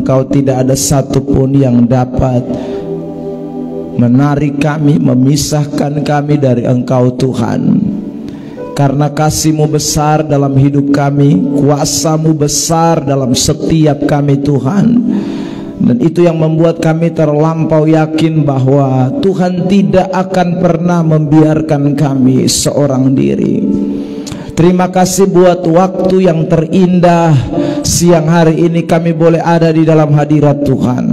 Engkau tidak ada satupun yang dapat menarik kami, memisahkan kami dari Engkau Tuhan. Karena kasih-Mu besar dalam hidup kami, kuasa-Mu besar dalam setiap kami Tuhan. Dan itu yang membuat kami terlampau yakin bahwa Tuhan tidak akan pernah membiarkan kami seorang diri. Terima kasih buat waktu yang terindah. Siang hari ini kami boleh ada di dalam hadirat Tuhan.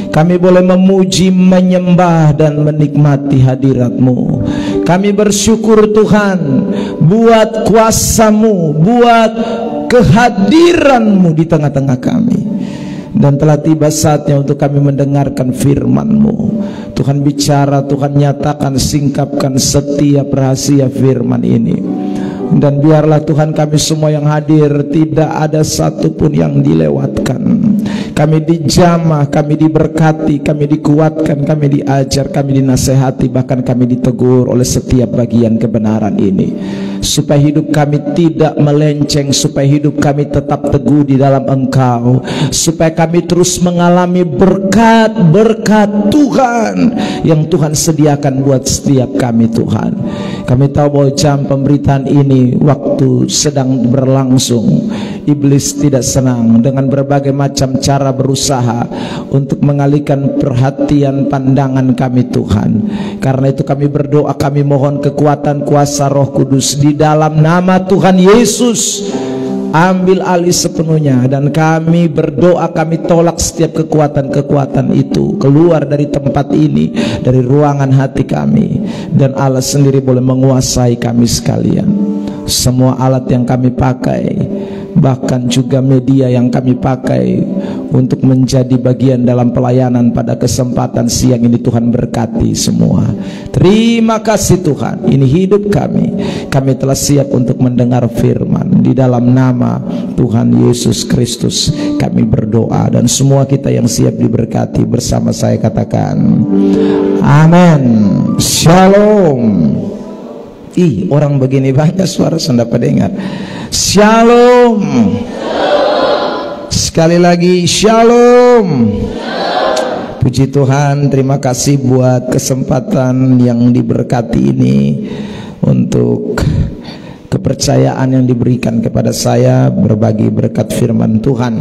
Kami boleh memuji, menyembah, dan menikmati hadirat-Mu. Kami bersyukur Tuhan buat kuasa-Mu, buat kehadiran-Mu di tengah-tengah kami. Dan telah tiba saatnya untuk kami mendengarkan firman-Mu. Tuhan bicara, Tuhan nyatakan, singkapkan setiap rahasia firman ini. Dan biarlah Tuhan kami semua yang hadir tidak ada satupun yang dilewatkan. Kami dijamah, kami diberkati, kami dikuatkan, kami diajar, kami dinasehati, bahkan kami ditegur oleh setiap bagian kebenaran ini. Supaya hidup kami tidak melenceng, supaya hidup kami tetap teguh di dalam Engkau, supaya kami terus mengalami berkat-berkat Tuhan yang Tuhan sediakan buat setiap kami Tuhan. Kami tahu bahwa jam pemberitaan ini waktu sedang berlangsung. Iblis tidak senang dengan berbagai macam cara berusaha untuk mengalihkan perhatian pandangan kami Tuhan. Karena itu kami berdoa, kami mohon kekuatan kuasa Roh Kudus di dalam nama Tuhan Yesus. Ambil alih sepenuhnya, dan kami berdoa, kami tolak setiap kekuatan-kekuatan itu keluar dari tempat ini, dari ruangan hati kami, dan Allah sendiri boleh menguasai kami sekalian. Semua alat yang kami pakai, bahkan juga media yang kami pakai untuk menjadi bagian dalam pelayanan pada kesempatan siang ini, Tuhan berkati semua. Terima kasih Tuhan, ini hidup kami. Kami telah siap untuk mendengar firman. Di dalam nama Tuhan Yesus Kristus kami berdoa, dan semua kita yang siap diberkati bersama saya katakan amin. Shalom. Ih, orang begini banyak suara saya dapat dengar. Shalom. Sekali lagi shalom. Puji Tuhan, terima kasih buat kesempatan yang diberkati ini, untuk kepercayaan yang diberikan kepada saya berbagi berkat firman Tuhan.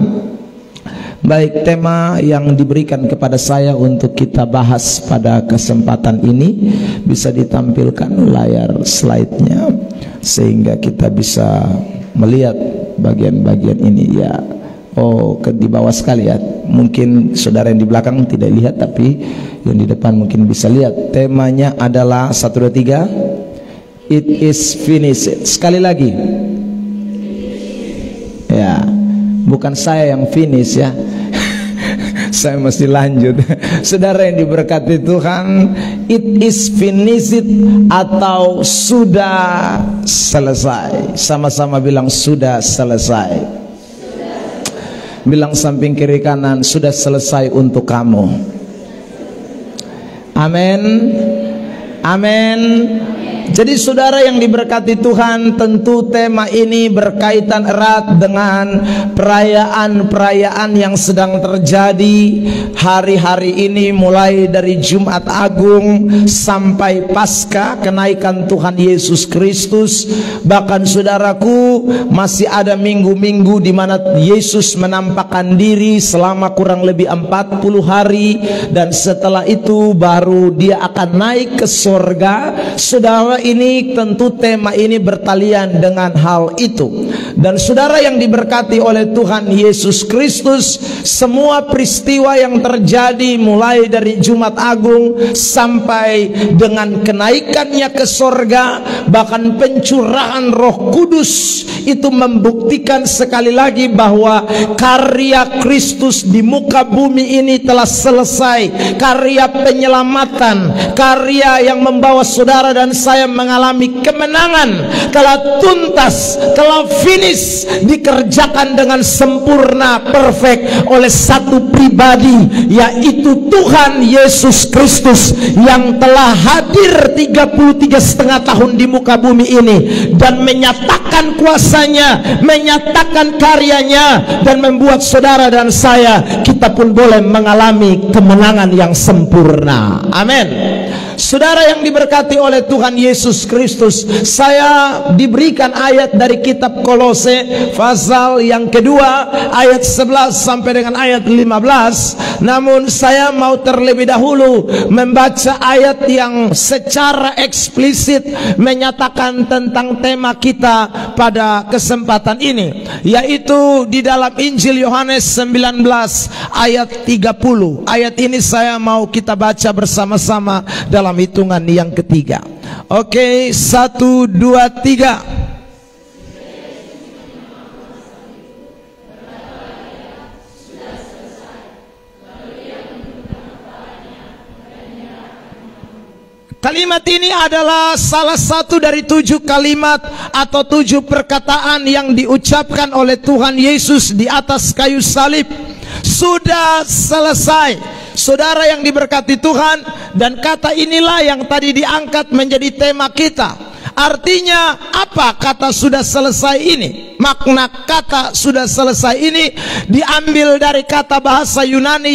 Baik, tema yang diberikan kepada saya untuk kita bahas pada kesempatan ini bisa ditampilkan layar slide-nya sehingga kita bisa melihat bagian-bagian ini ya. Oh, di bawah sekali ya. Mungkin saudara yang di belakang tidak lihat, tapi yang di depan mungkin bisa lihat. Temanya adalah 1, 2, 3. It is finished. Sekali lagi. Ya, bukan saya yang finish ya. Saya mesti lanjut. Saudara yang diberkati Tuhan, it is finished atau sudah selesai. Sama-sama bilang sudah selesai. Bilang samping kiri kanan, sudah selesai untuk kamu. Amin. Amin. Jadi saudara yang diberkati Tuhan, tentu tema ini berkaitan erat dengan perayaan-perayaan yang sedang terjadi hari-hari ini, mulai dari Jumat Agung sampai Paskah, kenaikan Tuhan Yesus Kristus. Bahkan saudaraku, masih ada minggu-minggu di mana Yesus menampakkan diri selama kurang lebih 40 hari, dan setelah itu baru dia akan naik ke sorga. Saudara, ini tentu tema ini bertalian dengan hal itu. Dan saudara yang diberkati oleh Tuhan Yesus Kristus, semua peristiwa yang terjadi mulai dari Jumat Agung sampai dengan kenaikannya ke sorga, bahkan pencurahan Roh Kudus, itu membuktikan sekali lagi bahwa karya Kristus di muka bumi ini telah selesai. Karya penyelamatan, karya yang membawa saudara dan saya mengalami kemenangan telah tuntas, telah finish. finish, dikerjakan dengan sempurna, perfect oleh satu pribadi, yaitu Tuhan Yesus Kristus yang telah hadir 33,5 tahun di muka bumi ini dan menyatakan kuasanya, menyatakan karyanya, dan membuat saudara dan saya, kita pun boleh mengalami kemenangan yang sempurna. Amin. Saudara yang diberkati oleh Tuhan Yesus Kristus, saya diberikan ayat dari kitab Kolose pasal yang kedua ayat 11 sampai dengan ayat 15. Namun saya mau terlebih dahulu membaca ayat yang secara eksplisit menyatakan tentang tema kita pada kesempatan ini, yaitu di dalam Injil Yohanes 19 ayat 30. Ayat ini saya mau kita baca bersama-sama dalam hitungan yang ketiga. Oke, 1, 2, 3. Kalimat ini adalah salah satu dari 7 kalimat atau 7 perkataan yang diucapkan oleh Tuhan Yesus di atas kayu salib. Sudah selesai. Saudara yang diberkati Tuhan, dan kata inilah yang tadi diangkat menjadi tema kita. Artinya apa kata sudah selesai ini? Makna kata sudah selesai ini diambil dari kata bahasa Yunani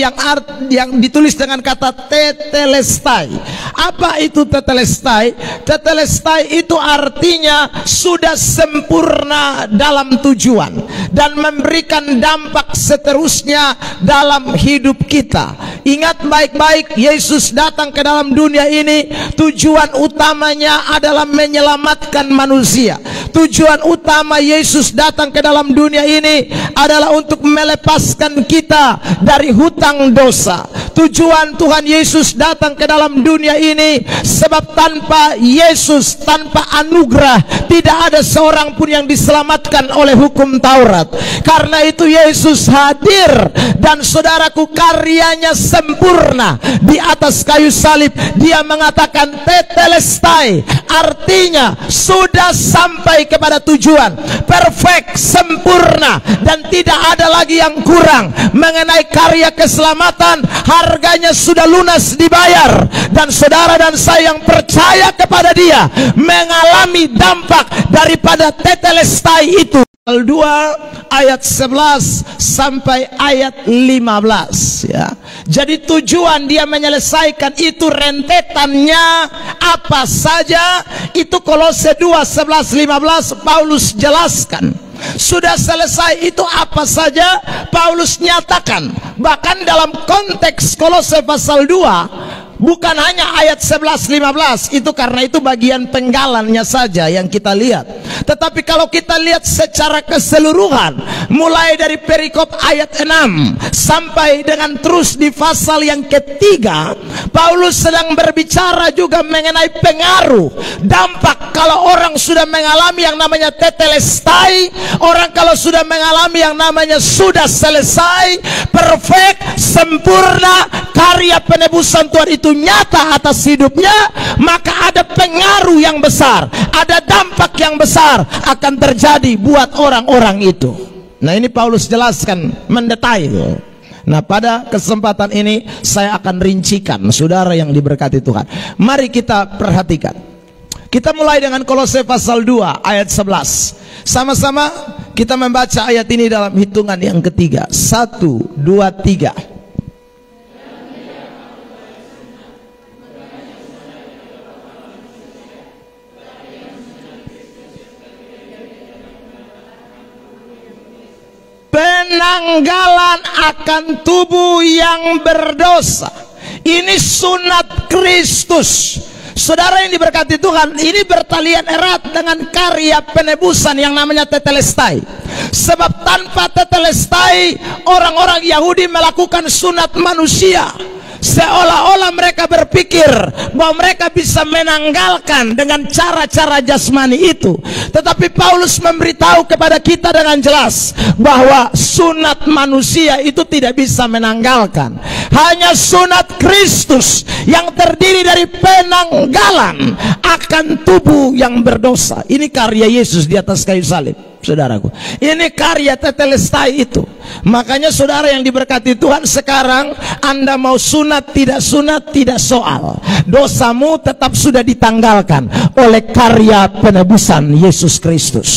yang ditulis dengan kata tetelestai. Apa itu tetelestai? Tetelestai itu artinya sudah sempurna dalam tujuan dan memberikan dampak seterusnya dalam hidup kita. Ingat baik-baik, Yesus datang ke dalam dunia ini, tujuan utamanya adalah menyelamatkan manusia. Tujuan utama Yesus datang ke dalam dunia ini adalah untuk melepaskan kita dari hutang dosa. Tujuan Tuhan Yesus datang ke dalam dunia ini sebab tanpa Yesus, tanpa anugerah, tidak ada seorang pun yang diselamatkan oleh hukum Taurat. Karena itu Yesus hadir, dan saudaraku, karyanya sempurna di atas kayu salib. Dia mengatakan tetelestai, artinya sudah sampai kepada tujuan, perfect, sempurna, dan tidak ada lagi yang kurang. Mengenai karya keselamatan, harganya sudah lunas dibayar, dan saudara dan saya yang percaya kepada Dia mengalami dampak daripada tetelestai itu. 2 ayat 11 sampai ayat 15 ya. Jadi tujuan dia menyelesaikan itu, rentetannya apa saja, itu Kolose 2, 11, 15 Paulus jelaskan. Sudah selesai itu apa saja Paulus nyatakan. Bahkan dalam konteks Kolose pasal 2 bukan hanya ayat 11-15, itu karena itu bagian penggalannya saja yang kita lihat. Tetapi kalau kita lihat secara keseluruhan, mulai dari perikop ayat 6 sampai dengan terus di pasal yang ketiga, Paulus sedang berbicara juga mengenai pengaruh, dampak kalau orang sudah mengalami yang namanya tetelestai, orang kalau sudah mengalami yang namanya sudah selesai, perfect, sempurna, karya penebusan Tuhan itu nyata atas hidupnya, maka ada pengaruh yang besar, ada dampak yang besar akan terjadi buat orang-orang itu. Nah, ini Paulus jelaskan mendetail. Nah, pada kesempatan ini saya akan rincikan, saudara yang diberkati Tuhan. Mari kita perhatikan. Kita mulai dengan Kolose pasal 2 ayat 11. Sama-sama kita membaca ayat ini dalam hitungan yang ketiga. 1, 2, 3. Penanggalan akan tubuh yang berdosa. Ini sunat Kristus. Saudara yang diberkati Tuhan, ini bertalian erat dengan karya penebusan yang namanya tetelestai. Sebab tanpa tetelestai, orang-orang Yahudi melakukan sunat manusia, seolah-olah mereka berpikir bahwa mereka bisa menanggalkan dengan cara-cara jasmani itu. Tetapi Paulus memberitahu kepada kita dengan jelas bahwa sunat manusia itu tidak bisa menanggalkan. Hanya sunat Kristus yang terdiri dari penanggalan akan tubuh yang berdosa. Ini karya Yesus di atas kayu salib. saudaraku. Ini karya tetelestai itu. Makanya saudara yang diberkati Tuhan, sekarang Anda mau sunat tidak soal. Dosamu tetap sudah ditanggalkan oleh karya penebusan Yesus Kristus.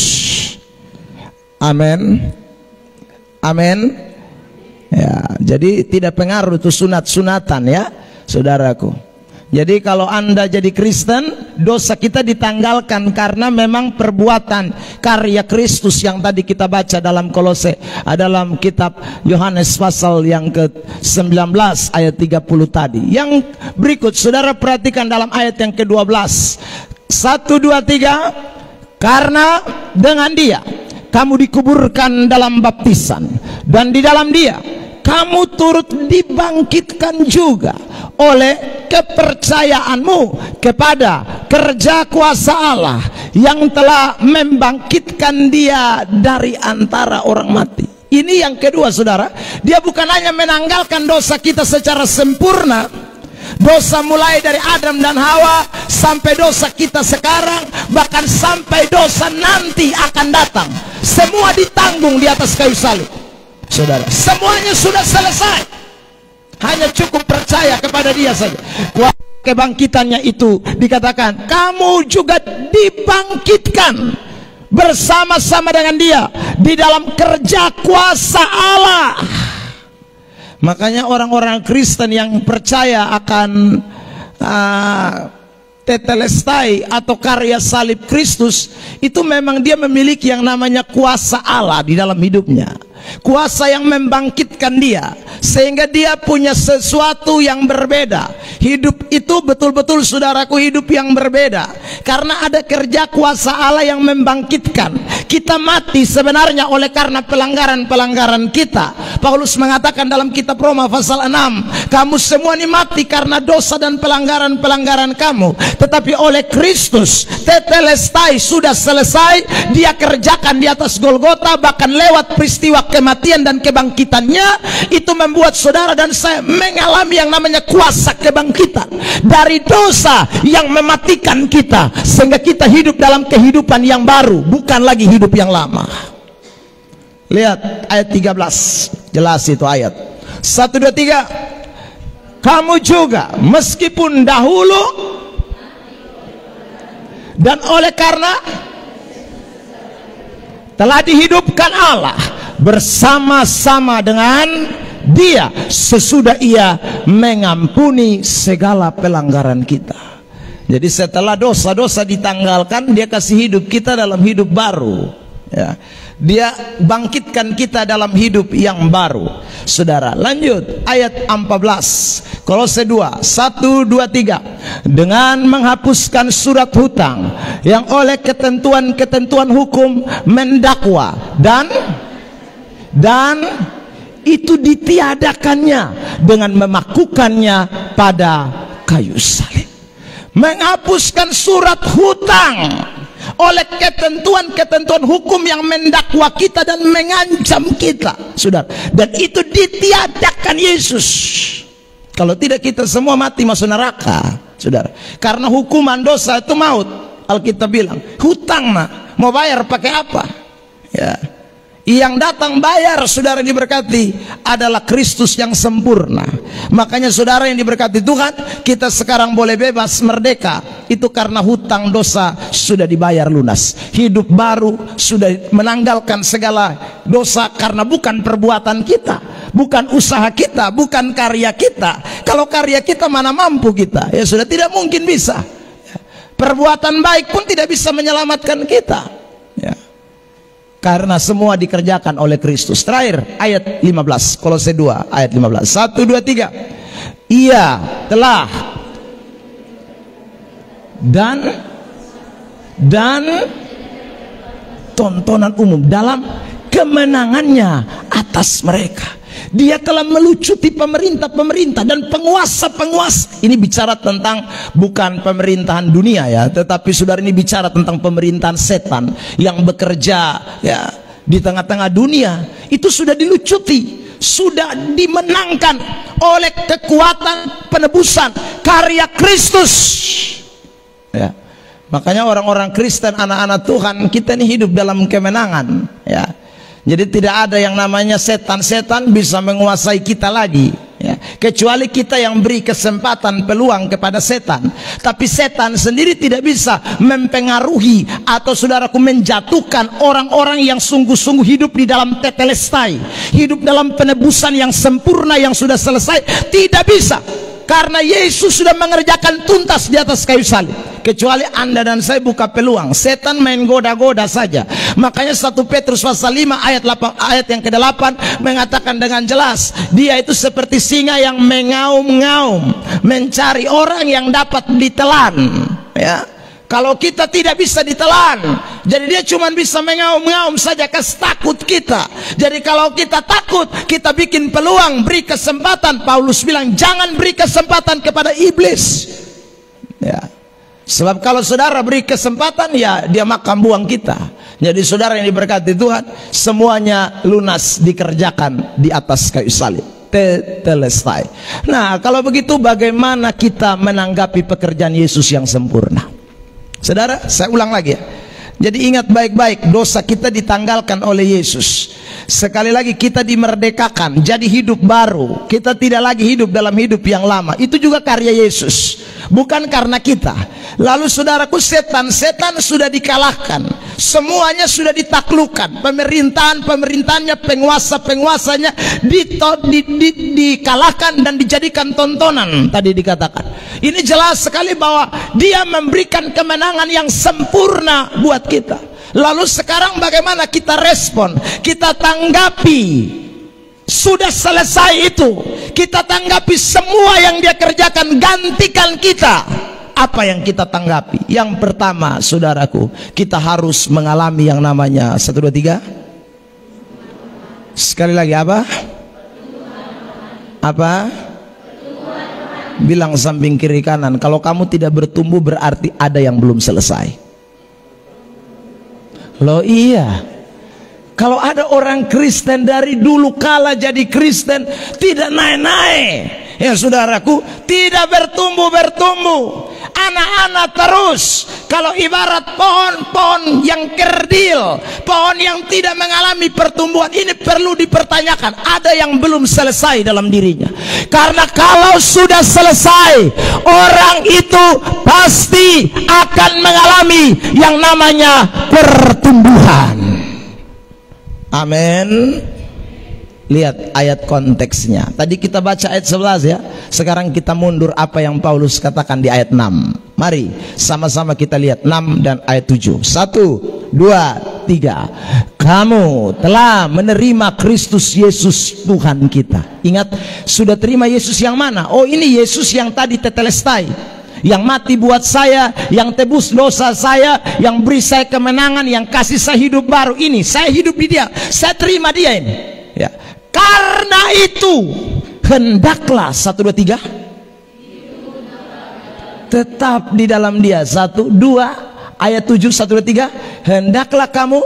Amin. Amin. Ya, jadi tidak pengaruh itu sunat-sunatan ya, saudaraku. Jadi kalau Anda jadi Kristen, dosa kita ditanggalkan karena memang perbuatan karya Kristus yang tadi kita baca dalam Kolose, dalam kitab Yohanes pasal yang ke-19 ayat 30 tadi. Yang berikut saudara perhatikan dalam ayat yang ke-12. 1, 2, 3. Karena dengan Dia kamu dikuburkan dalam baptisan, dan di dalam Dia kamu turut dibangkitkan juga oleh kepercayaanmu kepada kerja kuasa Allah yang telah membangkitkan Dia dari antara orang mati. Ini yang kedua saudara, Dia bukan hanya menanggalkan dosa kita secara sempurna, dosa mulai dari Adam dan Hawa sampai dosa kita sekarang, bahkan sampai dosa nanti akan datang, semua ditanggung di atas kayu salib. Saudara, semuanya sudah selesai. Hanya cukup percaya kepada Dia saja. Kebangkitannya itu dikatakan kamu juga dibangkitkan bersama-sama dengan Dia di dalam kerja kuasa Allah. Makanya orang-orang Kristen yang percaya akan tetelestai atau karya salib Kristus, itu memang dia memiliki yang namanya kuasa Allah di dalam hidupnya. Kuasa yang membangkitkan dia, sehingga dia punya sesuatu yang berbeda. Hidup itu betul-betul saudaraku hidup yang berbeda, karena ada kerja kuasa Allah yang membangkitkan. Kita mati sebenarnya oleh karena pelanggaran-pelanggaran kita. Paulus mengatakan dalam kitab Roma pasal 6, kamu semua ini mati karena dosa dan pelanggaran-pelanggaran kamu, tetapi oleh Kristus tetelestai sudah selesai. Dia kerjakan di atas Golgota, bahkan lewat peristiwa kematian dan kebangkitannya, itu membuat saudara dan saya mengalami yang namanya kuasa kebangkitan dari dosa yang mematikan kita, sehingga kita hidup dalam kehidupan yang baru, bukan lagi hidup yang lama. Lihat ayat 13, jelas itu ayat 1, 2, 3. Kamu juga meskipun dahulu dan oleh karena telah dihidupkan Allah bersama-sama dengan Dia sesudah Ia mengampuni segala pelanggaran kita. Jadi setelah dosa-dosa ditanggalkan, Dia kasih hidup kita dalam hidup baru ya. Dia bangkitkan kita dalam hidup yang baru. Saudara, lanjut ayat 14 Kolose 2, 1, 2, 3. Dengan menghapuskan surat hutang yang oleh ketentuan-ketentuan hukum mendakwa, dan itu ditiadakannya dengan memakukannya pada kayu salib. Menghapuskan surat hutang oleh ketentuan-ketentuan hukum yang mendakwa kita dan mengancam kita, saudara. Dan itu ditiadakan Yesus. Kalau tidak kita semua mati masuk neraka, saudara. Karena hukuman dosa itu maut. Alkitab bilang, hutang mah mau bayar pakai apa? Ya. Yang datang bayar saudara diberkati adalah Kristus yang sempurna. Makanya saudara yang diberkati Tuhan, kita sekarang boleh bebas merdeka. Itu karena hutang dosa sudah dibayar lunas. Hidup baru sudah menanggalkan segala dosa, karena bukan perbuatan kita, bukan usaha kita, bukan karya kita. Kalau karya kita mana mampu kita, ya sudah tidak mungkin bisa. Perbuatan baik pun tidak bisa menyelamatkan kita ya. Karena semua dikerjakan oleh Kristus. Terakhir ayat 15 Kolose 2 ayat 15. 1, 2, 3. Ia telah dan tontonan umum dalam kemenangannya atas mereka. Dia telah melucuti pemerintah-pemerintah dan penguasa-penguasa. Ini bicara tentang bukan pemerintahan dunia ya, tetapi saudara ini bicara tentang pemerintahan setan yang bekerja ya di tengah-tengah dunia. Itu sudah dilucuti, sudah dimenangkan oleh kekuatan penebusan karya Kristus ya. Makanya orang-orang Kristen, anak-anak Tuhan, kita ini hidup dalam kemenangan, ya. Jadi tidak ada yang namanya setan-setan bisa menguasai kita lagi, ya. Kecuali kita yang beri kesempatan, peluang kepada setan. Tapi setan sendiri tidak bisa mempengaruhi atau saudaraku menjatuhkan orang-orang yang sungguh-sungguh hidup di dalam tetelestai, hidup dalam penebusan yang sempurna yang sudah selesai. Tidak bisa, karena Yesus sudah mengerjakan tuntas di atas kayu salib. Kecuali Anda dan saya buka peluang, setan main goda-goda saja. Makanya 1 Petrus pasal 5 ayat yang ke-8 mengatakan dengan jelas, dia itu seperti singa yang mengaum-ngaum, mencari orang yang dapat ditelan, ya. Kalau kita tidak bisa ditelan, jadi dia cuma bisa mengaum-ngaum saja, kasih takut kita. Jadi kalau kita takut, kita bikin peluang, beri kesempatan. Paulus bilang jangan beri kesempatan kepada iblis, ya. Sebab kalau saudara beri kesempatan, ya dia makan buang kita. Jadi saudara yang diberkati Tuhan, semuanya lunas dikerjakan di atas kayu salib. Tetelestai. Nah, kalau begitu bagaimana kita menanggapi pekerjaan Yesus yang sempurna? Saudara, saya ulang lagi ya. Jadi ingat baik-baik, dosa kita ditanggalkan oleh Yesus. Sekali lagi kita dimerdekakan, jadi hidup baru. Kita tidak lagi hidup dalam hidup yang lama. Itu juga karya Yesus, bukan karena kita. Lalu saudaraku, setan sudah dikalahkan, semuanya sudah ditaklukkan. Pemerintahannya, penguasanya dikalahkan dan dijadikan tontonan. Tadi dikatakan, ini jelas sekali bahwa dia memberikan kemenangan yang sempurna buat kita. Lalu sekarang bagaimana kita respon, kita tanggapi? Sudah selesai itu, kita tanggapi semua yang dia kerjakan, gantikan kita. Apa yang kita tanggapi? Yang pertama, saudaraku, kita harus mengalami yang namanya 1, 2, 3. Sekali lagi apa? Apa? Bilang samping kiri kanan, kalau kamu tidak bertumbuh berarti ada yang belum selesai. Loh iya, kalau ada orang Kristen dari dulu kala jadi Kristen tidak naik-naik, ya saudaraku, tidak bertumbuh, anak-anak terus. Kalau ibarat pohon yang kerdil, pohon yang tidak mengalami pertumbuhan, ini perlu dipertanyakan, ada yang belum selesai dalam dirinya. Karena kalau sudah selesai, orang itu pasti akan mengalami yang namanya pertumbuhan. Amin. Lihat ayat konteksnya. Tadi kita baca ayat 11 ya. Sekarang kita mundur apa yang Paulus katakan di ayat 6. Mari sama-sama kita lihat 6 dan ayat 7. 1, 2, 3. Kamu telah menerima Kristus Yesus Tuhan kita. Ingat, sudah terima Yesus yang mana? Oh, ini Yesus yang tadi tetelestai, yang mati buat saya, yang tebus dosa saya, yang beri saya kemenangan, yang kasih saya hidup baru. Ini saya hidup di dia, saya terima dia ini, ya. Karena itu hendaklah 1, 2, 3 tetap di dalam dia. 1, 2 ayat 7, 1, 2, 3 hendaklah kamu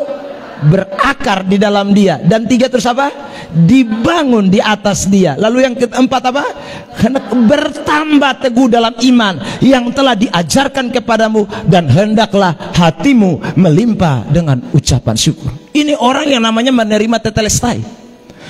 berakar di dalam dia. Dan 3 terus apa? Dibangun di atas dia. Lalu yang keempat apa? Hendak bertambah teguh dalam iman yang telah diajarkan kepadamu, dan hendaklah hatimu melimpah dengan ucapan syukur. Ini orang yang namanya menerima tetelestai.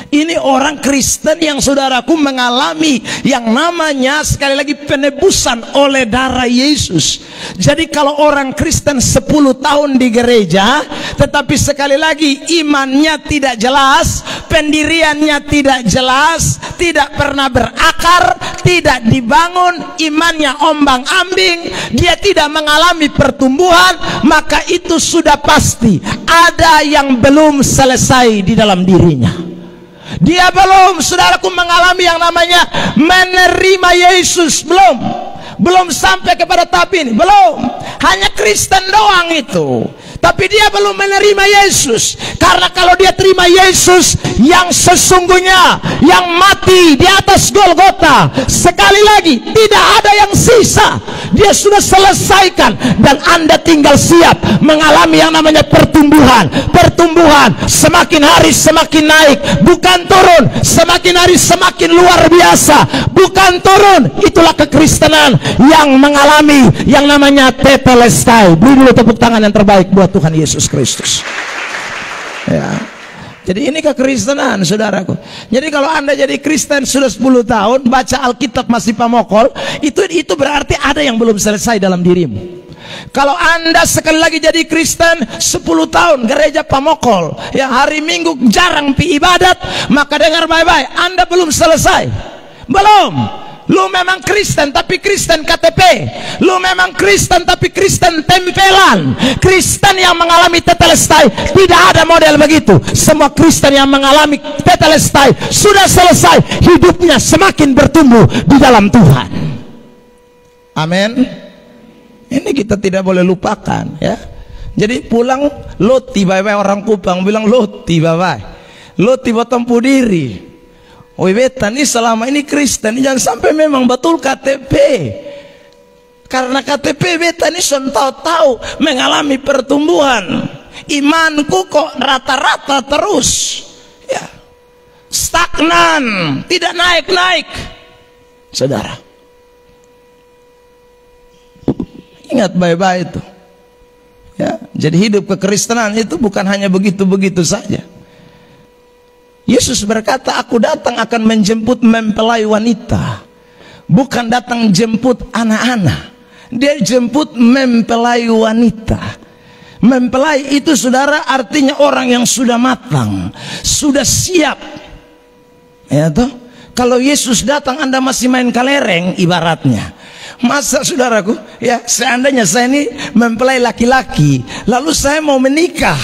Ini orang Kristen yang saudaraku mengalami yang namanya sekali lagi penebusan oleh darah Yesus. Jadi kalau orang Kristen 10 tahun di gereja, tetapi sekali lagi imannya tidak jelas, pendiriannya tidak jelas, tidak pernah berakar, tidak dibangun, imannya ombang-ambing, dia tidak mengalami pertumbuhan, maka itu sudah pasti ada yang belum selesai di dalam dirinya. Dia belum, saudaraku, mengalami yang namanya menerima Yesus. Belum sampai kepada tahap ini, belum. Hanya Kristen doang itu. tapi dia belum menerima Yesus. Karena kalau dia terima Yesus yang sesungguhnya, yang mati di atas Golgota, sekali lagi tidak ada yang sisa. Dia sudah selesaikan, dan Anda tinggal siap mengalami yang namanya pertumbuhan. Pertumbuhan semakin hari semakin naik, bukan turun. Semakin hari semakin luar biasa, bukan turun. Itulah kekristenan yang mengalami yang namanya tetelestai. Beri dulu tepuk tangan yang terbaik buat Tuhan Yesus Kristus. Ya. Jadi ini kekristenan, saudaraku. Jadi kalau Anda jadi Kristen sudah 10 tahun, baca Alkitab masih pamokol, itu berarti ada yang belum selesai dalam dirimu. Kalau Anda sekali lagi jadi Kristen 10 tahun gereja pamokol, yang hari Minggu jarang pi ibadat, maka dengar baik-baik, Anda belum selesai. Belum. Lu memang Kristen tapi Kristen KTP. Lu memang Kristen tapi Kristen tempelan. Kristen yang mengalami tetelestai tidak ada model begitu. Semua Kristen yang mengalami tetelestai sudah selesai, hidupnya semakin bertumbuh di dalam Tuhan. Amin. Ini kita tidak boleh lupakan, ya. Jadi pulang loti bye-bye, orang Kupang bilang loti bye-bye. Loti bertempuh diri. Oi beta ini selama ini Kristen, jangan sampai memang betul KTP. Karena KTP beta ini tahu-tahu mengalami pertumbuhan. Imanku kok rata-rata terus, ya, stagnan, tidak naik-naik. Saudara, ingat baik-baik itu, ya. Jadi hidup kekristenan itu bukan hanya begitu-begitu saja. Yesus berkata, aku datang akan menjemput mempelai wanita, bukan datang jemput anak-anak. Dia jemput mempelai wanita. Mempelai itu, saudara, artinya orang yang sudah matang, sudah siap, ya toh. Kalau Yesus datang Anda masih main kalereng ibaratnya. Masa saudaraku, ya, seandainya saya ini mempelai laki-laki, lalu saya mau menikah,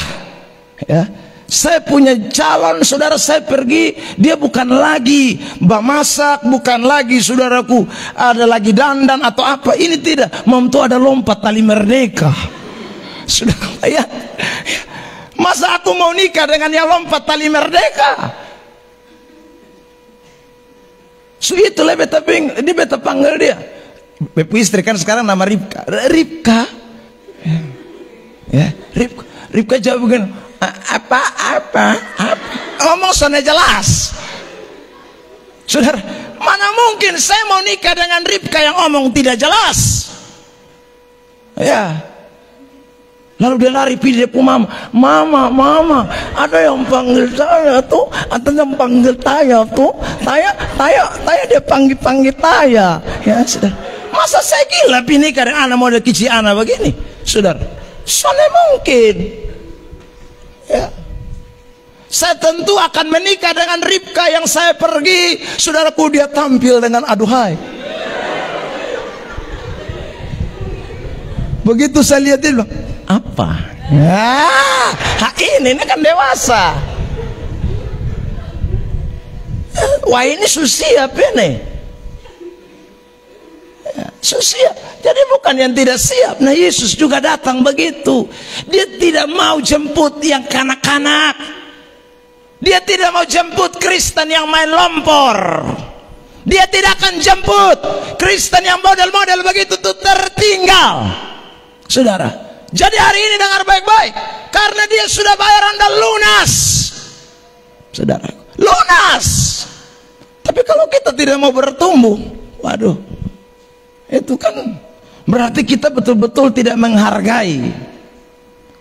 ya, saya punya calon, saudara, saya pergi, dia bukan lagi masak, bukan lagi, saudaraku, ada lagi dandan atau apa. Ini tidak, memtu ada lompat tali merdeka. Sudah, ya. Masa aku mau nikah dengan yang lompat tali merdeka? So itulah beta panggil dia. Bepu istri kan sekarang nama Ribka. Ribka, ya, Ribka jawab begini, apa ngomong sana jelas. Saudara, mana mungkin saya mau nikah dengan Ribka yang ngomong tidak jelas, ya. Lalu dia lari pilih dia pun mama, ada yang panggil saya tuh, ada yang panggil Taya tuh, Taya dia panggil Taya, ya. Saudara, masa saya gila pilih karena anak model kecil anak begini, saudara? Sana mungkin, ya. Saya tentu akan menikah dengan Ribka yang saya pergi, saudaraku, dia tampil dengan aduhai. Begitu saya lihat dia bilang, apa? Ya, ini kan dewasa. Wah, ini susiap ini. Ya, susiap. Jadi bukan yang tidak siap. Nah, Yesus juga datang begitu. Dia tidak mau jemput yang kanak-kanak. Dia tidak mau jemput Kristen yang main lompor. Dia tidak akan jemput Kristen yang model-model begitu tuh tertinggal. Saudara, jadi hari ini dengar baik-baik, karena dia sudah bayar Anda lunas. Saudara, lunas. Tapi kalau kita tidak mau bertumbuh, waduh, itu kan berarti kita betul-betul tidak menghargai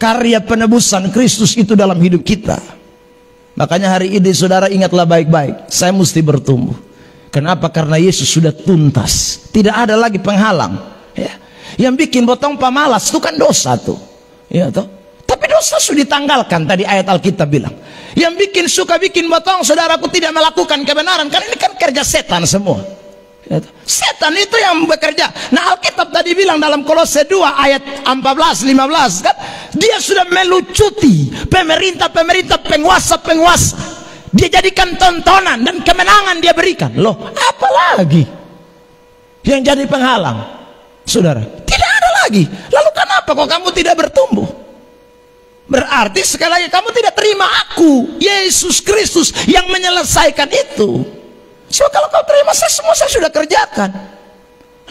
karya penebusan Kristus itu dalam hidup kita. Makanya hari ini, saudara, ingatlah baik-baik, saya mesti bertumbuh. Kenapa? Karena Yesus sudah tuntas, tidak ada lagi penghalang, ya. Yang bikin botong pamalas itu kan dosa tuh, ya toh. Tapi dosa sudah ditanggalkan, tadi ayat Alkitab bilang. Yang suka bikin botong, saudaraku, tidak melakukan kebenaran, karena ini kan kerja setan semua, ya toh. Setan itu yang bekerja. Nah, Alkitab tadi bilang dalam Kolose 2 ayat 14-15 kan, dia sudah melucuti pemerintah, penguasa. Dia jadikan tontonan dan kemenangan dia berikan. Loh, apa lagi yang jadi penghalang, saudara? Tidak ada lagi. Lalu kenapa kok kamu tidak bertumbuh? Berarti sekali lagi kamu tidak terima aku, Yesus Kristus yang menyelesaikan itu. So kalau kau terima saya, semua saya sudah kerjakan.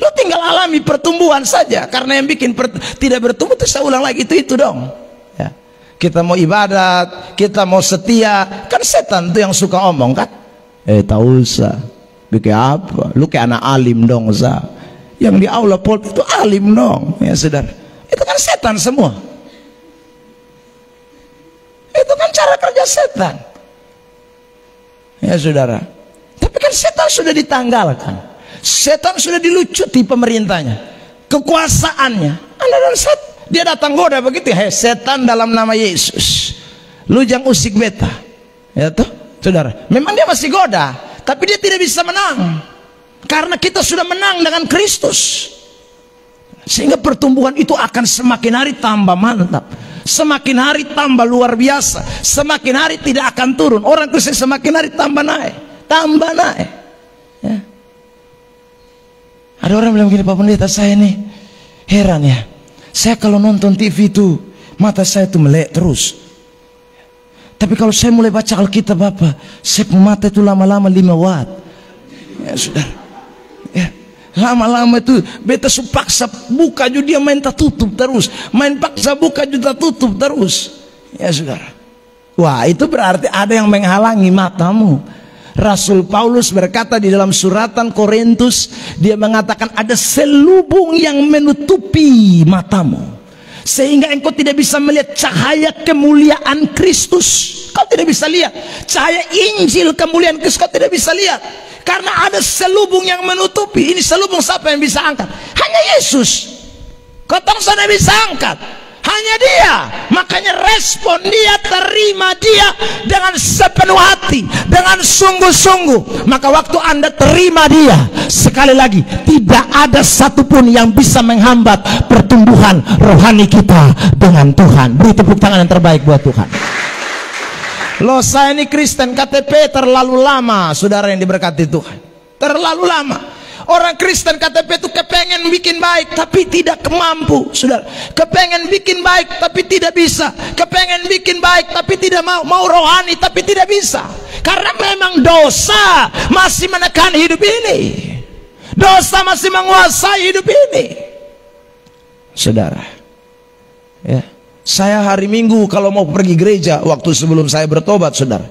Lo tinggal alami pertumbuhan saja. Karena yang bikin tidak bertumbuh itu, saya ulang lagi, itu dong ya. Kita mau ibadat, kita mau setia, kan setan tuh yang suka omong kan, tak usah bikin apa, lu kayak anak alim dong sa. Yang di aula pol itu alim dong ya saudara. Itu kan setan semua. Itu kan cara kerja setan ya saudara. Tapi kan setan sudah ditanggalkan, setan sudah dilucuti pemerintahnya, kekuasaannya. Anda dan setan, dia datang goda begitu, hei setan dalam nama Yesus, lu jangan usik beta ya tuh saudara. Memang dia masih goda, tapi dia tidak bisa menang, karena kita sudah menang dengan Kristus. Sehingga pertumbuhan itu akan semakin hari tambah mantap, semakin hari tambah luar biasa, semakin hari tidak akan turun. Orang Kristen semakin hari tambah naik, tambah naik ya. Ada orang bilang gini, Pak Pendeta, saya nih heran ya, saya kalau nonton TV itu mata saya tuh melek terus, tapi kalau saya mulai baca Alkitab Bapak, saya mata itu lama-lama 5 watt ya sudah ya. Lama-lama itu beta supaksa buka juga dia main tak tutup terus, main paksa buka juga tutup terus ya saudara. Wah, itu berarti ada yang menghalangi matamu. Rasul Paulus berkata di dalam suratan Korintus, dia mengatakan ada selubung yang menutupi matamu, sehingga engkau tidak bisa melihat cahaya kemuliaan Kristus. Kau tidak bisa lihat cahaya Injil kemuliaan Kristus, kau tidak bisa lihat, karena ada selubung yang menutupi. Ini selubung siapa yang bisa angkat? Hanya Yesus. Kau tahu sana bisa angkat, hanya Dia. Makanya respon dia, terima Dia dengan sepenuh hati, dengan sungguh-sungguh. Maka waktu Anda terima Dia, sekali lagi, tidak ada satupun yang bisa menghambat pertumbuhan rohani kita dengan Tuhan. Beri tepuk tangan yang terbaik buat Tuhan. Loh, saya ini Kristen KTP terlalu lama, saudara yang diberkati Tuhan. Terlalu lama. Orang Kristen KTP itu kepengen bikin baik tapi tidak mampu, saudara. Kepengen bikin baik tapi tidak bisa. Kepengen bikin baik tapi tidak mau rohani tapi tidak bisa. Karena memang dosa masih menekan hidup ini. Dosa masih menguasai hidup ini, saudara ya. Saya hari Minggu kalau mau pergi gereja, waktu sebelum saya bertobat, saudara,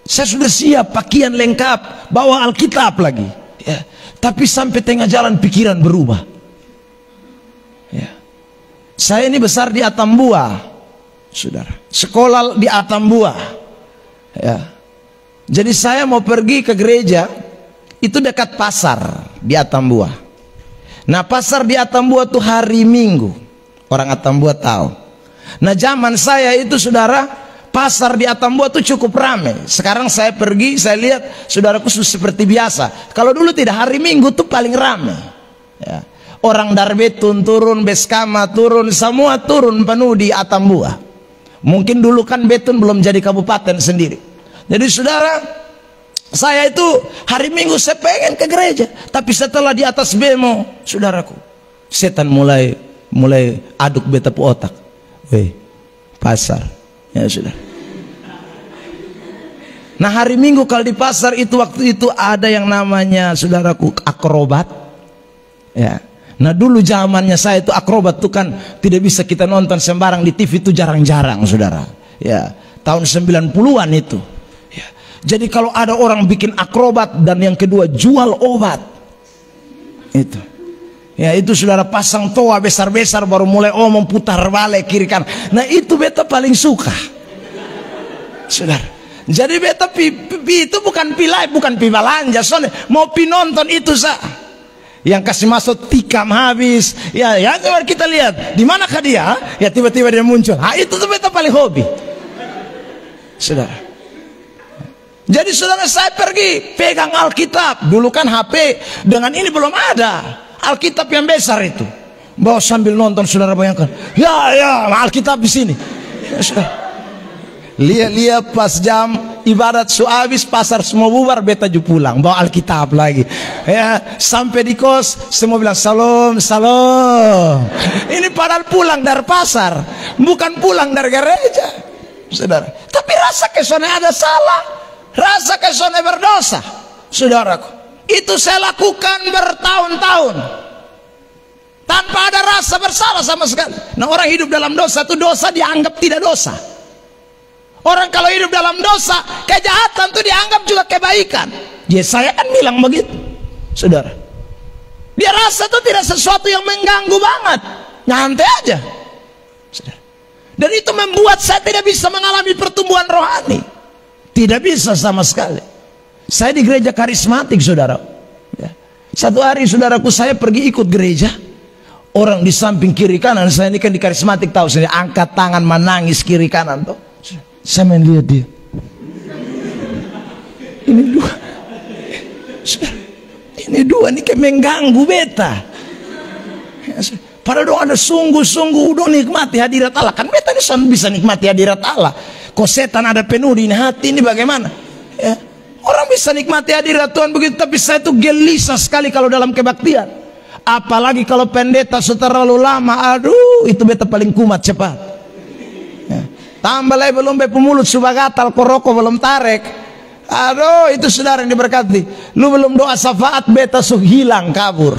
saya sudah siap, pakaian lengkap, bawa Alkitab lagi ya. Tapi sampai tengah jalan pikiran berubah ya. Saya ini besar di Atambua, saudara, sekolah di Atambua ya. Jadi saya mau pergi ke gereja, itu dekat pasar di Atambua. Nah, pasar di Atambua tuh hari Minggu, orang Atambua tahu. Nah, zaman saya itu, saudara, pasar di Atambua itu cukup ramai. Sekarang saya pergi, saya lihat saudaraku seperti biasa. Kalau dulu tidak, hari Minggu tuh paling ramai ya. Orang Darbetun turun, Beskama turun, semua turun penuh di Atambua. Mungkin dulu kan Betun belum jadi kabupaten sendiri. Jadi saudara, saya itu hari Minggu saya pengen ke gereja, tapi setelah di atas bemo, saudaraku, setan mulai aduk beta pu otak. Weh, pasar ya sudah. Nah, hari Minggu kalau di pasar itu, waktu itu ada yang namanya, saudaraku, akrobat ya. Nah, dulu zamannya saya itu akrobat itu kan tidak bisa kita nonton sembarang di TV, itu jarang-jarang, saudara ya. Tahun 90-an itu ya. Jadi kalau ada orang bikin akrobat, dan yang kedua jual obat itu ya, itu saudara pasang toa besar-besar baru mulai omong putar balik kiri kanan. Nah, itu beta paling suka, saudara. Jadi beta itu bukan pilai, bukan pi belanja, soalnya mau pi nonton itu sah. Yang kasih masuk tikam habis ya, kita lihat di manakah dia ya, tiba-tiba dia muncul. Nah, itu tuh beta paling hobi, saudara. Jadi saudara, saya pergi pegang Alkitab. Dulu kan HP dengan ini belum ada. Alkitab yang besar itu, bawa sambil nonton, saudara, bayangkan ya Alkitab di sini ya, lihat pas jam ibadat su habis, pasar semua bubar, beta ju pulang bawa Alkitab lagi. Ya, sampai di kos semua bilang salam, salam. Ini padahal pulang dari pasar, bukan pulang dari gereja, saudara. Tapi rasa kesana ada salah, rasa kesana berdosa, saudaraku. Itu saya lakukan bertahun-tahun tanpa ada rasa bersalah sama sekali. Nah, orang hidup dalam dosa itu dosa dianggap tidak dosa. Orang kalau hidup dalam dosa, kejahatan itu dianggap juga kebaikan. Yesaya kan bilang begitu, saudara. Dia rasa itu tidak sesuatu yang mengganggu banget, nyantai aja, saudara. Dan itu membuat saya tidak bisa mengalami pertumbuhan rohani, tidak bisa sama sekali. Saya di gereja karismatik, saudara. Satu hari saudaraku, saya pergi ikut gereja. Orang di samping kiri kanan, saya ini kan di karismatik tahu, saya angkat tangan menangis kiri kanan tuh. Saya main lihat dia. Ini dua. Ini dua nih kayak mengganggu beta. Padahal dong ada sungguh-sungguh udah nikmati hadirat Allah. Kan beta ini bisa nikmati hadirat Allah. Kok setan ada penuh di hati ini bagaimana? Ya. Orang bisa nikmati hadirat Tuhan begitu, tapi saya tuh gelisah sekali kalau dalam kebaktian. Apalagi kalau pendeta terlalu lama, aduh itu beta paling kumat cepat. Ya. Tambah lagi belum pemulut subagatal, koroko belum tarek. Aduh itu saudara yang diberkati. Lu belum doa syafaat beta hilang kabur.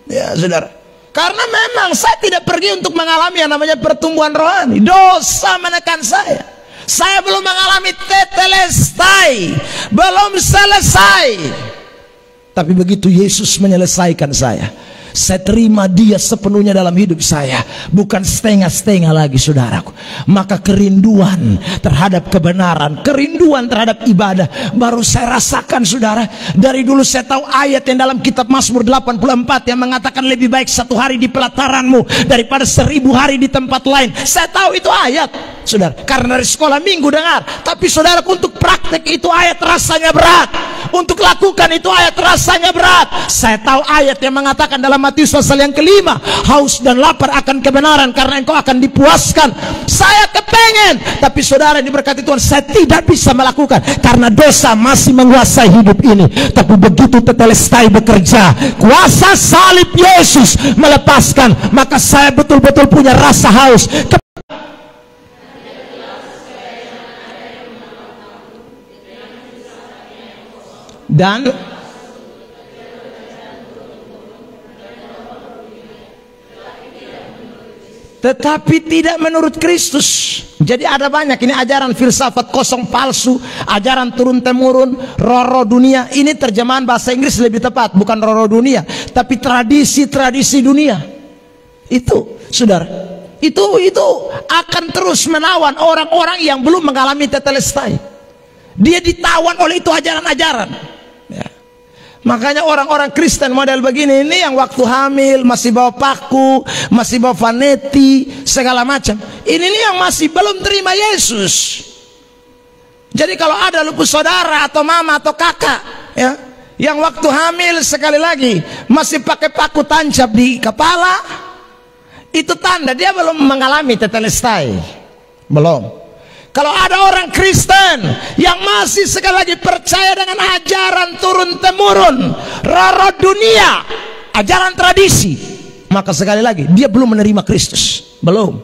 Ya saudara. Karena memang saya tidak pergi untuk mengalami yang namanya pertumbuhan rohani. Dosa menekan saya. Saya belum mengalami tetelestai, belum selesai. Tapi begitu Yesus menyelesaikan saya terima dia sepenuhnya dalam hidup saya, bukan setengah-setengah lagi, saudaraku. Maka kerinduan terhadap kebenaran, kerinduan terhadap ibadah baru saya rasakan, saudara. Dari dulu saya tahu ayat yang dalam kitab Mazmur 84 yang mengatakan lebih baik 1 hari di pelataranmu daripada 1000 hari di tempat lain. Saya tahu itu ayat, saudara, karena dari sekolah minggu dengar. Tapi saudaraku, untuk praktek itu ayat rasanya berat, untuk lakukan itu ayat rasanya berat. Saya tahu ayat yang mengatakan dalam Matius pasal yang kelima, haus dan lapar akan kebenaran karena engkau akan dipuaskan. Saya kepengen, tapi saudara diberkati Tuhan, saya tidak bisa melakukan karena dosa masih menguasai hidup ini. Tapi begitu tetelestai bekerja, kuasa salib Yesus melepaskan, maka saya betul-betul punya rasa haus. Dan tetapi tidak menurut Kristus. Jadi ada banyak ini ajaran filsafat kosong palsu, ajaran turun temurun, roh-roh dunia. Ini terjemahan bahasa Inggris lebih tepat, bukan roh-roh dunia, tapi tradisi-tradisi dunia. Itu, saudara, itu akan terus menawan orang-orang yang belum mengalami tetelestai. Dia ditawan oleh itu ajaran-ajaran. Makanya orang-orang Kristen model begini ini yang waktu hamil masih bawa paku, masih bawa vaneti, segala macam. Ini nih yang masih belum terima Yesus. Jadi kalau ada lupus saudara atau mama atau kakak, ya, yang waktu hamil sekali lagi masih pakai paku tancap di kepala, itu tanda dia belum mengalami tetelestai. Belum. Kalau ada orang Kristen yang masih sekali lagi percaya dengan ajaran turun-temurun, roh-roh dunia, ajaran tradisi, maka sekali lagi dia belum menerima Kristus. Belum.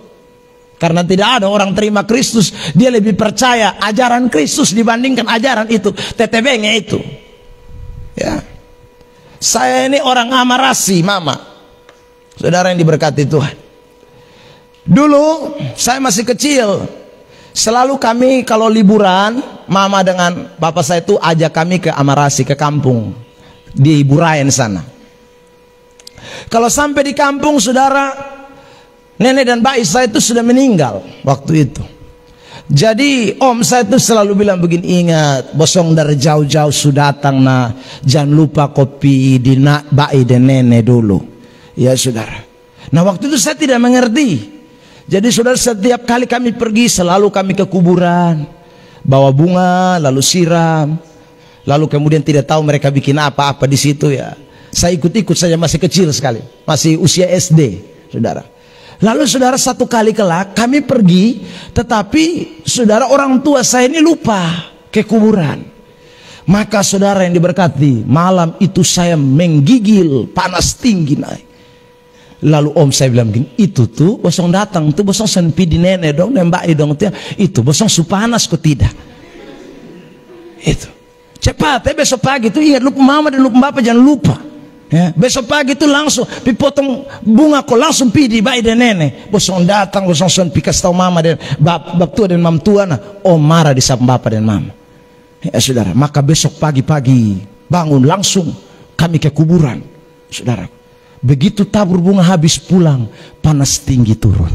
Karena tidak ada orang terima Kristus, dia lebih percaya ajaran Kristus dibandingkan ajaran itu, tetebengnya itu. Ya. Saya ini orang Amarasi, mama. Saudara yang diberkati Tuhan. Dulu saya masih kecil, selalu kami kalau liburan, mama dengan bapak saya itu ajak kami ke Amarasi, ke kampung di Burayan sana. Kalau sampai di kampung, saudara, nenek dan bayi saya itu sudah meninggal waktu itu. Jadi om saya itu selalu bilang begini, ingat bosong dari jauh-jauh sudah datang, nah jangan lupa kopi di bayi dan nenek dulu. Ya saudara. Nah waktu itu saya tidak mengerti. Jadi saudara, setiap kali kami pergi selalu kami ke kuburan, bawa bunga lalu siram, lalu kemudian tidak tahu mereka bikin apa-apa di situ ya. Saya ikut-ikut saja, masih kecil sekali, masih usia SD, saudara. Lalu saudara, satu kali kelak kami pergi, tetapi saudara orang tua saya ini lupa ke kuburan. Maka saudara yang diberkati, malam itu saya menggigil, panas tinggi naik. Lalu om saya bilang begini, itu tuh bosong datang, tuh bosong senpi di nenek dong, nembak dong, itu bosong su panas kok tidak. Itu cepat ya, besok pagi tuh ingat lupa mama dan lupa bapak, jangan lupa ya. Besok pagi tuh langsung dipotong bunga kok, langsung pi di bayi dan nenek. Bosong datang, bosong senpi kasih tahu mama dan bapak tua dan mam tua, nah om marah di samping bapak dan mama. Ya saudara, maka besok pagi-pagi bangun langsung kami ke kuburan. Saudara, begitu tabur bunga habis pulang, panas tinggi turun.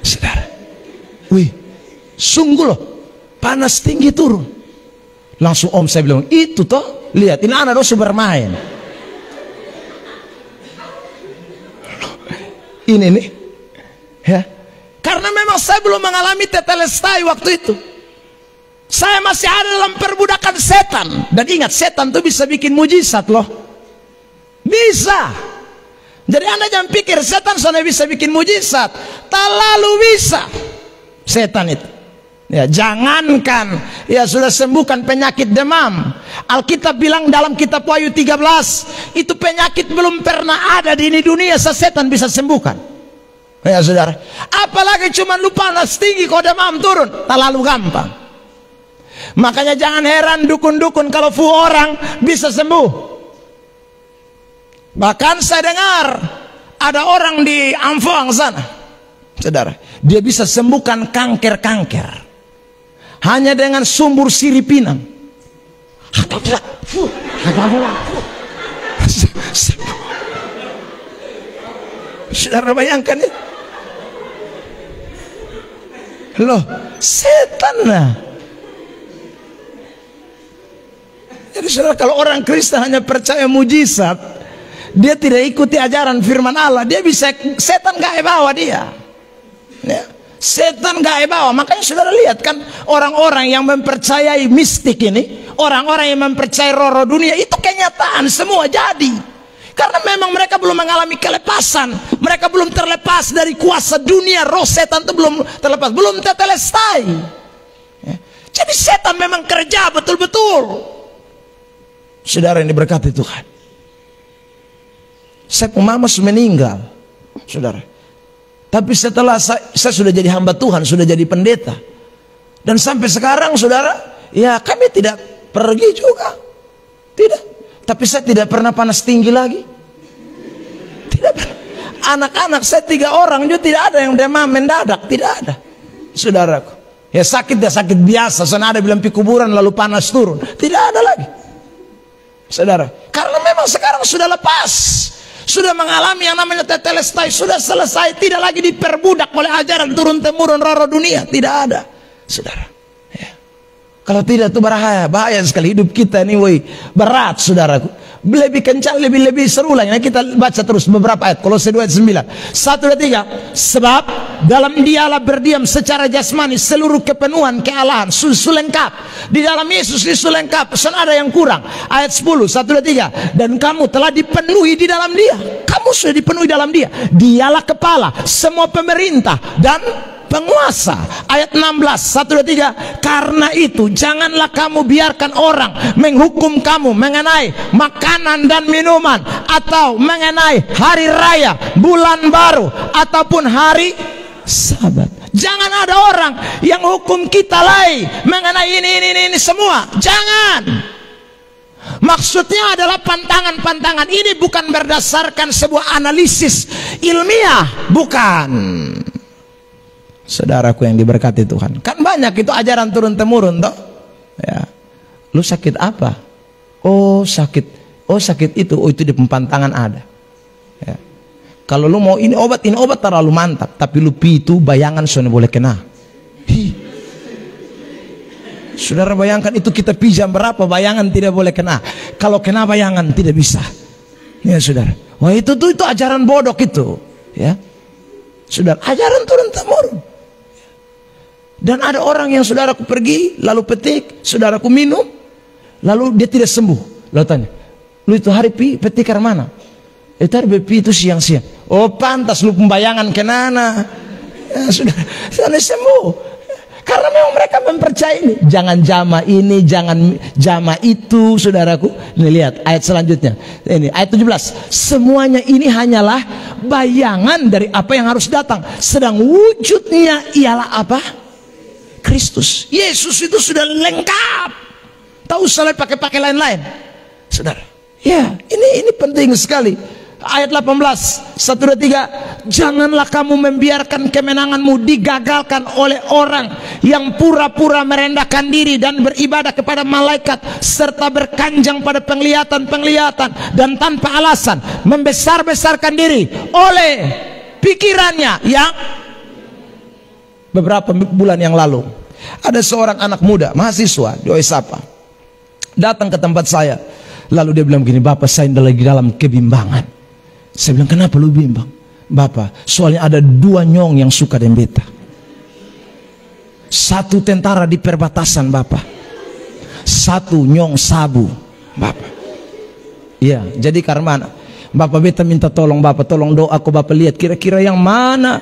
Saudara, wih, sungguh loh, panas tinggi turun. Langsung om saya bilang, itu toh, lihat ini anak dosa bermain. Ini nih, ya, karena memang saya belum mengalami tetelestai waktu itu. Saya masih ada dalam perbudakan setan. Dan ingat, setan tuh bisa bikin mujizat loh. Bisa. Jadi anda jangan pikir setan soalnya bisa bikin mujizat. Terlalu bisa setan itu. Ya, jangankan ya sudah sembuhkan penyakit demam. Alkitab bilang dalam kitab Wahyu 13, itu penyakit belum pernah ada di ini dunia setan bisa sembuhkan. Ya saudara, apalagi cuma lupa panas tinggi kok demam turun, terlalu gampang. Makanya jangan heran dukun-dukun kalau flu orang bisa sembuh. Bahkan saya dengar ada orang di Amfoang sana, saudara, dia bisa sembuhkan kanker-kanker hanya dengan sumur siripinang. Saudara bayangkan ya, loh setan lah. Jadi saudara, kalau orang Kristen hanya percaya mujizat, dia tidak ikuti ajaran firman Allah, dia bisa, setan gak bawa dia ya. Setan gak bawa. Makanya saudara lihat kan, orang-orang yang mempercayai mistik ini, orang-orang yang mempercayai roh-roh dunia, itu kenyataan semua jadi. Karena memang mereka belum mengalami kelepasan, mereka belum terlepas dari kuasa dunia. Roh setan itu belum terlepas, belum tetelestai ya. Jadi setan memang kerja betul-betul. Saudara yang diberkati Tuhan, saya mama sudah meninggal, saudara. Tapi setelah saya sudah jadi hamba Tuhan, sudah jadi pendeta, dan sampai sekarang saudara, ya kami tidak pergi juga, tidak. Tapi saya tidak pernah panas tinggi lagi, tidak pernah. Anak-anak saya 3 orang juga tidak ada yang demam mendadak, tidak ada, saudaraku. Ya sakit biasa, soalnya ada bilang pi kuburan lalu panas turun, tidak ada lagi. Saudara, karena memang sekarang sudah lepas, sudah mengalami yang namanya tetelestai, sudah selesai, tidak lagi diperbudak oleh ajaran turun-temurun roh-roh dunia, tidak ada, saudara. Ya. Kalau tidak itu bahaya sekali hidup kita ini, woi, berat, saudaraku. Lebih kencang, lebih seru lagi. Nah, kita baca terus beberapa ayat. Kolose 2 ayat 9. 1, 2, 3. Sebab dalam dialah berdiam secara jasmani seluruh kepenuhan kealahan, susu lengkap. Di dalam Yesus susu lengkap, pesan ada yang kurang. Ayat 10, 1, 2, 3. Dan kamu telah dipenuhi di dalam dia. Kamu sudah dipenuhi dalam dia. Dialah kepala semua pemerintah dan penguasa. Ayat 16, 1, 2, 3. Karena itu janganlah kamu biarkan orang menghukum kamu mengenai makanan dan minuman, atau mengenai hari raya, bulan baru, ataupun hari Sabat. Jangan ada orang yang hukum kita lagi mengenai ini semua. Jangan. Maksudnya adalah pantangan-pantangan ini bukan berdasarkan sebuah analisis ilmiah, bukan. Saudaraku yang diberkati Tuhan, kan banyak itu ajaran turun-temurun toh. Ya. Lu sakit apa? Oh sakit itu, itu di pantangan ada. Ya. Kalau lu mau ini obat terlalu mantap, tapi lu itu bayangan soalnya boleh kena. Saudara bayangkan itu kita pijam berapa, bayangan tidak boleh kena. Kalau kena bayangan tidak bisa. Ya saudara. Wah itu ajaran bodoh itu. Ya. Saudara, ajaran turun-temurun. Dan ada orang yang saudaraku pergi, lalu petik, saudaraku minum, lalu dia tidak sembuh. Lalu tanya, lu itu hari petik ke mana? Itu hari itu siang-siang. Oh pantas lu pembayangan kenana. Ya, sudah sembuh. Karena memang mereka mempercayai ini. Jangan jama ini, jangan jama itu, saudaraku. Ini lihat ayat selanjutnya. Ini ayat 17. Semuanya ini hanyalah bayangan dari apa yang harus datang. Sedang wujudnya ialah apa? Kristus. Yesus itu sudah lengkap. Tahu usah pakai lain-lain. Saudara. Ya, ini penting sekali. Ayat 18, 1, 2, 3. Janganlah kamu membiarkan kemenanganmu digagalkan oleh orang yang pura-pura merendahkan diri dan beribadah kepada malaikat, serta berkanjang pada penglihatan-penglihatan dan tanpa alasan membesar-besarkan diri oleh pikirannya. Yang beberapa bulan yang lalu ada seorang anak muda mahasiswa di Oesapa datang ke tempat saya. Lalu dia bilang begini, Bapak, saya lagi dalam kebimbangan. Saya bilang, kenapa lu bimbang? Bapak, soalnya ada 2 nyong yang suka dengan beta. 1 tentara di perbatasan, Bapak. 1 nyong sabu, Bapak. Iya, jadi karena Bapak, beta minta tolong Bapak, tolong doa aku, Bapak lihat kira-kira yang mana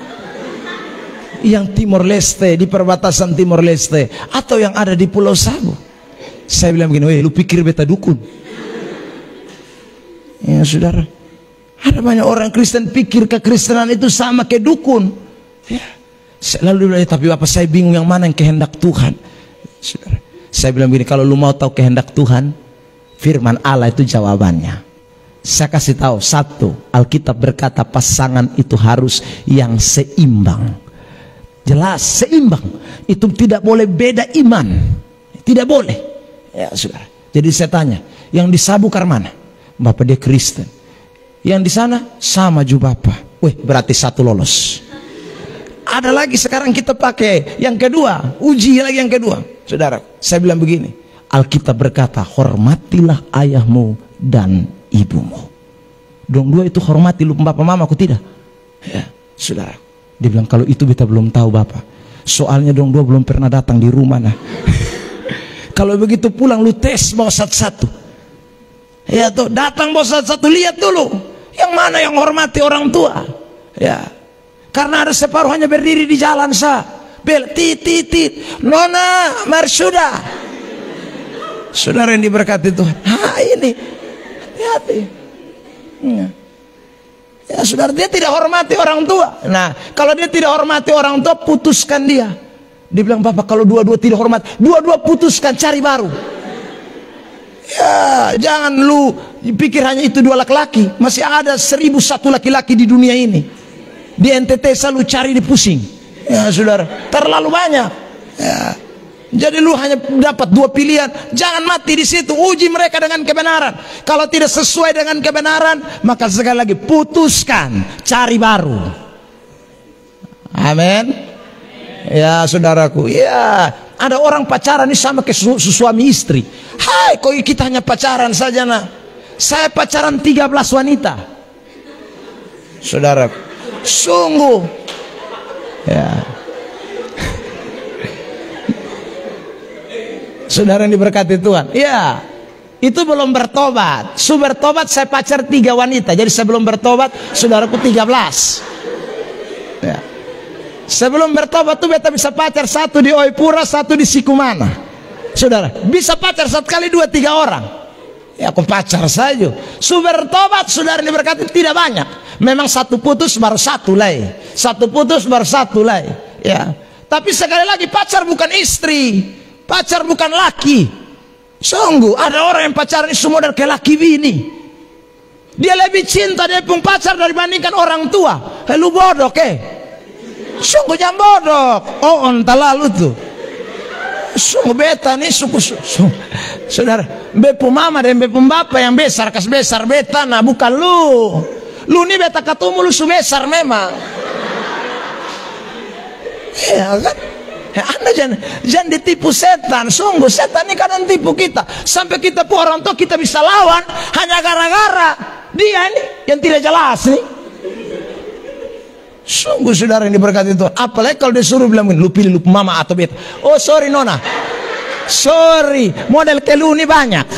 yang Timor Leste, di perbatasan Timor Leste, atau yang ada di Pulau Sabu. Saya bilang begini, weh, lu pikir beta dukun? Ya saudara, ada banyak orang Kristen pikir kekristenan itu sama kayak dukun. Ya. Lalu dia bilang, tapi Bapak, saya bingung yang mana yang kehendak Tuhan. Saudara, saya bilang begini, kalau lu mau tahu kehendak Tuhan, firman Allah itu jawabannya. Saya kasih tahu, 1, Alkitab berkata pasangan itu harus yang seimbang. Jelas, seimbang. Itu tidak boleh beda iman. Tidak boleh. Ya saudara. Jadi saya tanya, yang di Sabu mana? Bapak, dia Kristen. Yang di sana sama juga Bapak. Wih, berarti 1 lolos. Ada lagi sekarang kita pakai yang kedua, uji lagi yang kedua. Saudara, saya bilang begini, Alkitab berkata, hormatilah ayahmu dan ibumu. Dong 2 itu hormati lu bapak mama, aku tidak. Ya, saudara. Dia bilang, kalau itu kita belum tahu Bapak. Soalnya dong 2 belum pernah datang di rumah nah. Kalau begitu pulang lu tes bawa satu-satu. Ya tuh, datang bawa satu-satu, lihat dulu yang mana yang hormati orang tua. Ya. Karena ada separuh hanya berdiri di jalan sah. Bel tit. Nona, marsuda. Saudara yang diberkati Tuhan. Ini. Hati-hati. Ya saudara, dia tidak hormati orang tua. Nah, kalau dia tidak hormati orang tua, putuskan dia. Dia bilang, Bapak, kalau 2-2 tidak hormat, 2-2 putuskan, cari baru. Ya, jangan lu pikir hanya itu 2 laki-laki. Masih ada 1001 laki-laki di dunia ini. Di NTT selalu cari, di pusing. Ya saudara, terlalu banyak. Ya. Jadi lu hanya dapat 2 pilihan. Jangan mati di situ. Uji mereka dengan kebenaran. Kalau tidak sesuai dengan kebenaran, maka sekali lagi putuskan, cari baru. Amin. Ya saudaraku, ya ada orang pacaran ini sama kayak suami istri. Hai, kok kita hanya pacaran saja nah. Saya pacaran 13 wanita. Saudaraku, sungguh. Ya. Saudara yang diberkati Tuhan. Ya, itu belum bertobat. Bertobat saya pacar 3 wanita. Jadi saya belum bertobat, saudaraku 13. Ya. Sebelum bertobat tuh beta bisa pacar 1 di Oipura, 1 di Sikumana. Saudara, bisa pacar 1 kali 2-3 orang. Ya aku pacar saja. Bertobat saudara yang diberkati tidak banyak. Memang 1 putus baru 1 lagi. 1 putus baru 1 lagi. Ya. Tapi sekali lagi pacar bukan istri. Pacar bukan laki. Sungguh ada orang yang pacaran itu semua dari laki bini. Dia lebih cinta dia pun pacar dibandingkan orang tua. Lu bodoh sungguh jangan bodoh. Oh entah lalu tuh. Sungguh beta nih saudara, bepu mama dan bepu bapak yang besar kas besar beta nah bukan lu. Lu nih beta ketemu lu besar memang. Ya kan? Anda jangan ditipu setan. Sungguh setan ini kadang tipu kita. Sampai kita pun orang tua kita bisa lawan hanya gara-gara dia ini yang tidak jelas nih. Sungguh saudara yang diberkati Tuhan. Apalagi kalau disuruh bilang lu pilih lu mama atau beta. Oh sorry nona, sorry model ke lu ini banyak.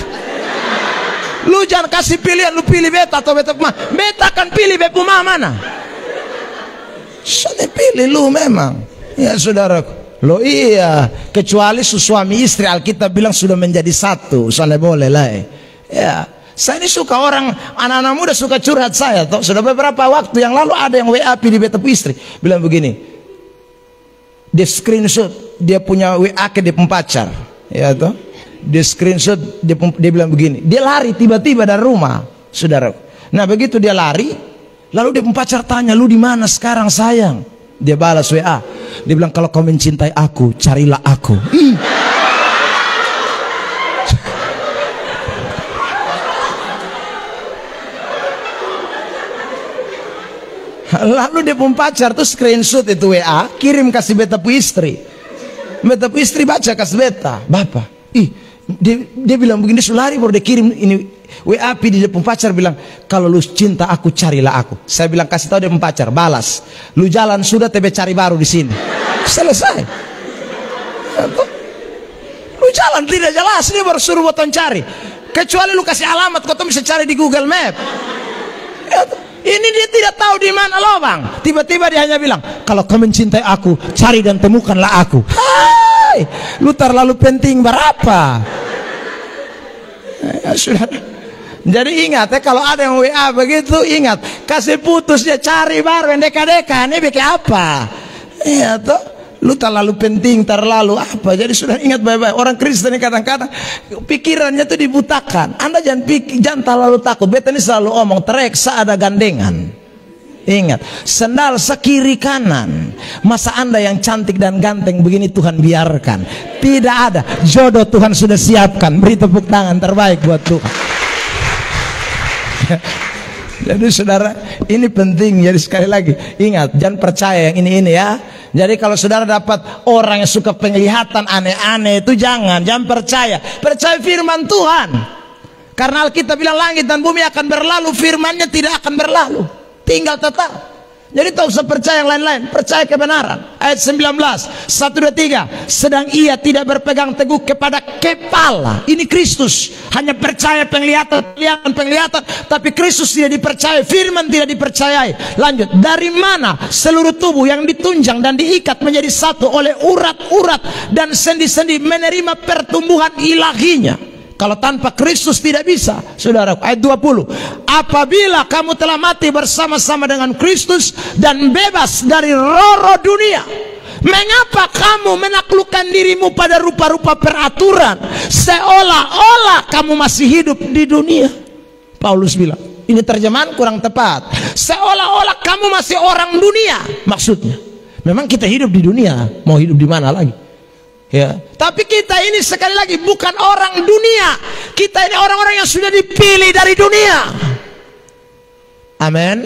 Lu jangan kasih pilihan lu pilih beta atau beta mama. Beta akan pilih bepu mama mana. Saya pilih lu memang. Ya saudaraku. Loh iya, kecuali suami istri Alkitab bilang sudah menjadi satu, soalnya boleh lah. Ya, saya ini suka orang, anak-anak muda suka curhat saya. Toh sudah beberapa waktu yang lalu ada yang WA di beta istri, bilang begini, dia screenshot, dia punya WA ke dia pacar, ya toh, dia screenshot, dia bilang begini, dia lari tiba-tiba dari rumah, saudara. Nah begitu dia lari, lalu dia pacar tanya, lu di mana sekarang sayang? Dia balas WA, dia bilang kalau kau mencintai aku, carilah aku. Lalu dia pun pacar tuh screenshot itu WA, kirim kasih beta pu istri. Beta pu istri baca kasih beta, bapak, dia bilang begini, sulari baru dia kirim ini WA dia pun pacar bilang, kalau lu cinta aku carilah aku. Saya bilang kasih tahu dia pun pacar, balas, lu jalan sudah tebe cari baru di sini. Selesai. Lu jalan tidak jelas, dia baru suruh botol cari. Kecuali lu kasih alamat, kau tuh bisa cari di Google Map. Ini dia tidak tahu di mana lubang. Tiba-tiba dia hanya bilang, kalau kau mencintai aku, cari dan temukanlah aku. Hai, lu terlalu penting berapa? Ya, sudah. Jadi ingat ya, kalau ada yang WA begitu, ingat, kasih putus dia, cari baru yang deka-deka. Ini bikin apa? Iya toh, lu terlalu penting, terlalu apa? Jadi sudah ingat baik-baik. Orang Kristen ini kadang-kadang pikirannya tuh dibutakan. Anda jangan terlalu takut. Beta ini selalu omong, tereksa ada gandengan. Ingat, sendal sekiri kanan. Masa Anda yang cantik dan ganteng begini Tuhan biarkan? Tidak ada. Jodoh Tuhan sudah siapkan. Beri tepuk tangan terbaik buat Tuhan. Jadi saudara, ini penting. Jadi sekali lagi ingat, jangan percaya yang ini ya. Jadi kalau saudara dapat orang yang suka penglihatan aneh-aneh itu jangan percaya. Percaya firman Tuhan. Karena Alkitab bilang langit dan bumi akan berlalu, firman-Nya tidak akan berlalu, tinggal tetap. Jadi tak usah percaya yang lain-lain, percaya kebenaran. Ayat 19, 1, 2, 3. Sedang ia tidak berpegang teguh kepada kepala. Ini Kristus. Hanya percaya penglihatan, tapi Kristus tidak dipercaya, firman tidak dipercayai. Lanjut, dari mana seluruh tubuh yang ditunjang dan diikat menjadi satu oleh urat-urat dan sendi-sendi menerima pertumbuhan ilahinya. Kalau tanpa Kristus tidak bisa, saudara. Ayat 20, apabila kamu telah mati bersama-sama dengan Kristus dan bebas dari roh-roh dunia, mengapa kamu menaklukkan dirimu pada rupa-rupa peraturan, seolah-olah kamu masih hidup di dunia? Paulus bilang, ini terjemahan kurang tepat. Seolah-olah kamu masih orang dunia, maksudnya. Memang kita hidup di dunia, mau hidup di mana lagi? Ya, tapi kita ini sekali lagi bukan orang dunia. Kita ini orang-orang yang sudah dipilih dari dunia. Amin.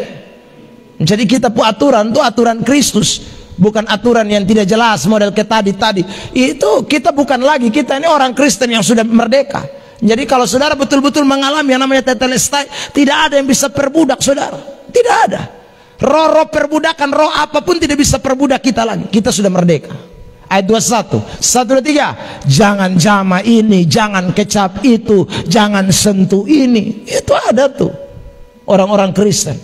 Jadi kita pun aturan itu aturan Kristus, bukan aturan yang tidak jelas model ke tadi. Itu kita bukan lagi, kita ini orang Kristen yang sudah merdeka. Jadi kalau saudara betul-betul mengalami yang namanya tetelestai, tidak ada yang bisa perbudak saudara. Tidak ada. Roh-roh perbudakan, roh apapun tidak bisa perbudak kita lagi. Kita sudah merdeka. Ayat 21, 1, 2, 3. Jangan jama ini, jangan kecap itu, jangan sentuh ini. Itu ada tuh orang-orang Kristen.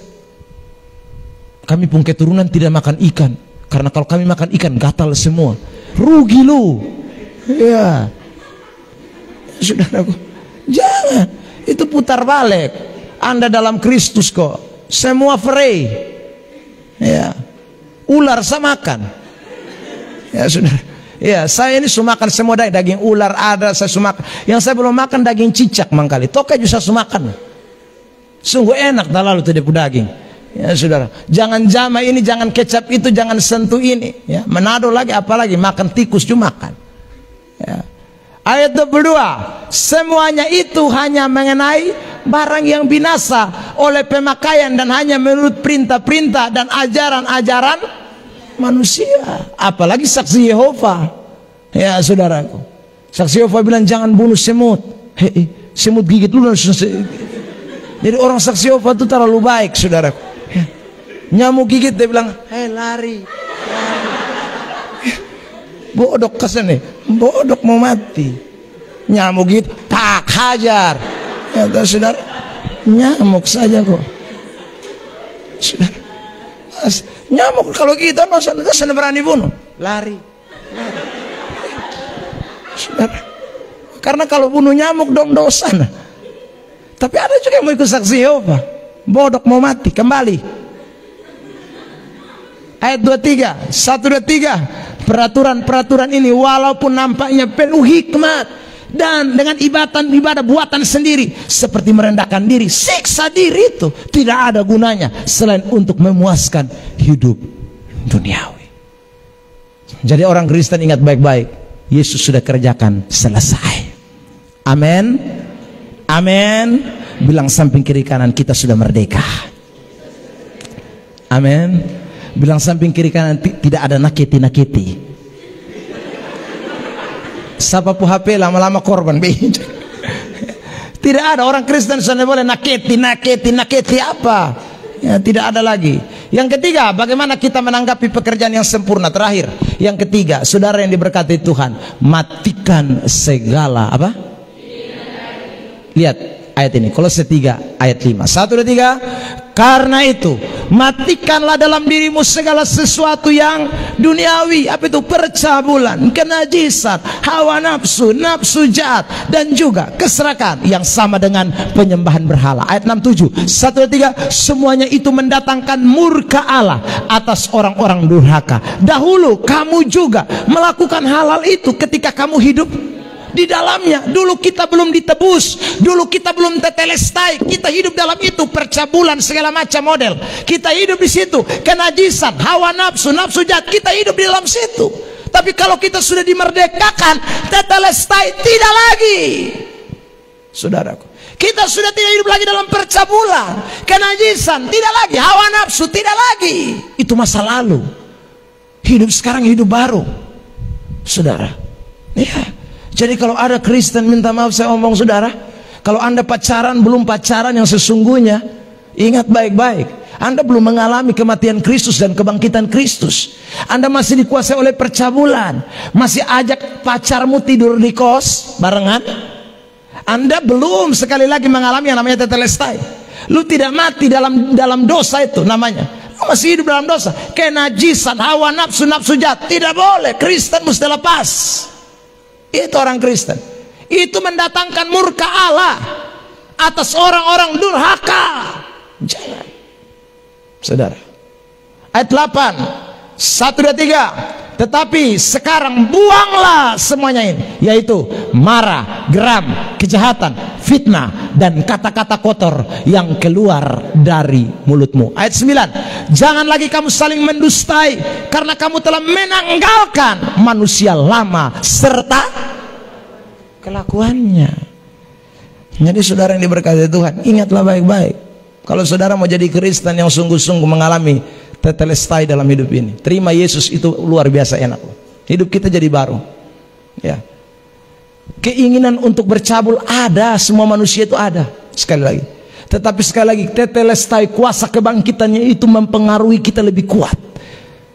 Kami pun keturunan tidak makan ikan, karena kalau kami makan ikan gatal semua. Rugi lu. Ya, saudaraku, jangan. Itu putar balik. Anda dalam Kristus kok. Semua free. Ya, ular samakan. Ya sudah, ya saya ini sudah makan semua daging ular ada, saya sudah makan. Yang saya belum makan daging cicak mangkali. Toke juga sudah makan. Sungguh enak dah lalu tadi daging. Ya saudara, jangan jama ini, jangan kecap itu, jangan sentuh ini. Ya, Manado lagi, apalagi makan tikus juga makan. Ya. Ayat 22, semuanya itu hanya mengenai barang yang binasa oleh pemakaian dan hanya menurut perintah-perintah dan ajaran-ajaran manusia, apalagi saksi Yehova. Ya saudaraku, saksi Yehova bilang jangan bunuh semut. Semut gigit lu. Jadi orang saksi Yehova itu terlalu baik saudaraku. Nyamuk gigit dia bilang, lari. Bodok kesana, bodok mau mati. Nyamuk gigit, tak hajar. Ya saudara, nyamuk saja kok. Saudara, nyamuk kalau kita masa berani bunuh, lari. Saudara. Karena kalau bunuh nyamuk dong dosa. Tapi ada juga yang mau ikut saksi Yehova. Bodok mau mati, kembali. Ayat 23, 1, 2, 3. Peraturan-peraturan ini walaupun nampaknya penuh hikmat dan dengan ibadah buatan sendiri seperti merendahkan diri, siksa diri itu tidak ada gunanya selain untuk memuaskan hidup duniawi. Jadi orang Kristen ingat baik-baik, Yesus sudah kerjakan, selesai. Amin. Amin. Bilang samping kiri kanan, kita sudah merdeka. Amin. Bilang samping kiri kanan, tidak ada nakiti-nakiti. Sapapu HP lama-lama korban. Tidak ada orang Kristen sudah boleh nakiti apa? Ya, tidak ada lagi. Yang ketiga, bagaimana kita menanggapi pekerjaan yang sempurna? Terakhir, yang ketiga, saudara yang diberkati Tuhan, matikan segala apa? Lihat ayat ini, Kolose 3 ayat 5. 1, 2, 3. Karena itu matikanlah dalam dirimu segala sesuatu yang duniawi. Apa itu? Percabulan, kenajisan, hawa nafsu, nafsu jahat, dan juga keserakahan yang sama dengan penyembahan berhala. Ayat 6, 7. 1, 2, 3. Semuanya itu mendatangkan murka Allah atas orang-orang durhaka. Dahulu kamu juga melakukan hal-hal itu ketika kamu hidup di dalamnya. Dulu kita belum ditebus, dulu kita belum tetelestai, kita hidup dalam itu, percabulan segala macam model. Kita hidup di situ, kenajisan, hawa nafsu, nafsu jahat, kita hidup di dalam situ. Tapi kalau kita sudah dimerdekakan, tetelestai tidak lagi. Saudaraku, kita sudah tidak hidup lagi dalam percabulan, kenajisan, tidak lagi, hawa nafsu, tidak lagi. Itu masa lalu. Hidup sekarang hidup baru. Saudara, ya. Jadi kalau ada Kristen, minta maaf saya omong saudara, kalau Anda pacaran belum pacaran yang sesungguhnya, ingat baik-baik, Anda belum mengalami kematian Kristus dan kebangkitan Kristus. Anda masih dikuasai oleh percabulan, masih ajak pacarmu tidur di kos barengan. Anda belum sekali lagi mengalami yang namanya tetelestai. Lu tidak mati dalam dosa itu namanya. Lu masih hidup dalam dosa. Kenajisan, hawa nafsu, nafsu jahat, tidak boleh. Kristen mesti lepas. Itu orang Kristen. Itu mendatangkan murka Allah atas orang-orang durhaka. Jangan. Saudara. Ayat 8. 1, 2, 3. Tetapi sekarang buanglah semuanya ini, yaitu marah, geram, kejahatan, fitnah, dan kata-kata kotor yang keluar dari mulutmu. Ayat 9. Jangan lagi kamu saling mendustai, karena kamu telah menanggalkan manusia lama serta kelakuannya. Jadi saudara yang diberkati Tuhan, ingatlah baik-baik. Kalau saudara mau jadi Kristen yang sungguh-sungguh mengalami tetelestai dalam hidup ini, terima Yesus, itu luar biasa enak. Hidup kita jadi baru. Ya. Keinginan untuk bercabul ada, semua manusia itu ada. Sekali lagi. Tetapi sekali lagi, tetelestai, kuasa kebangkitannya itu mempengaruhi kita lebih kuat.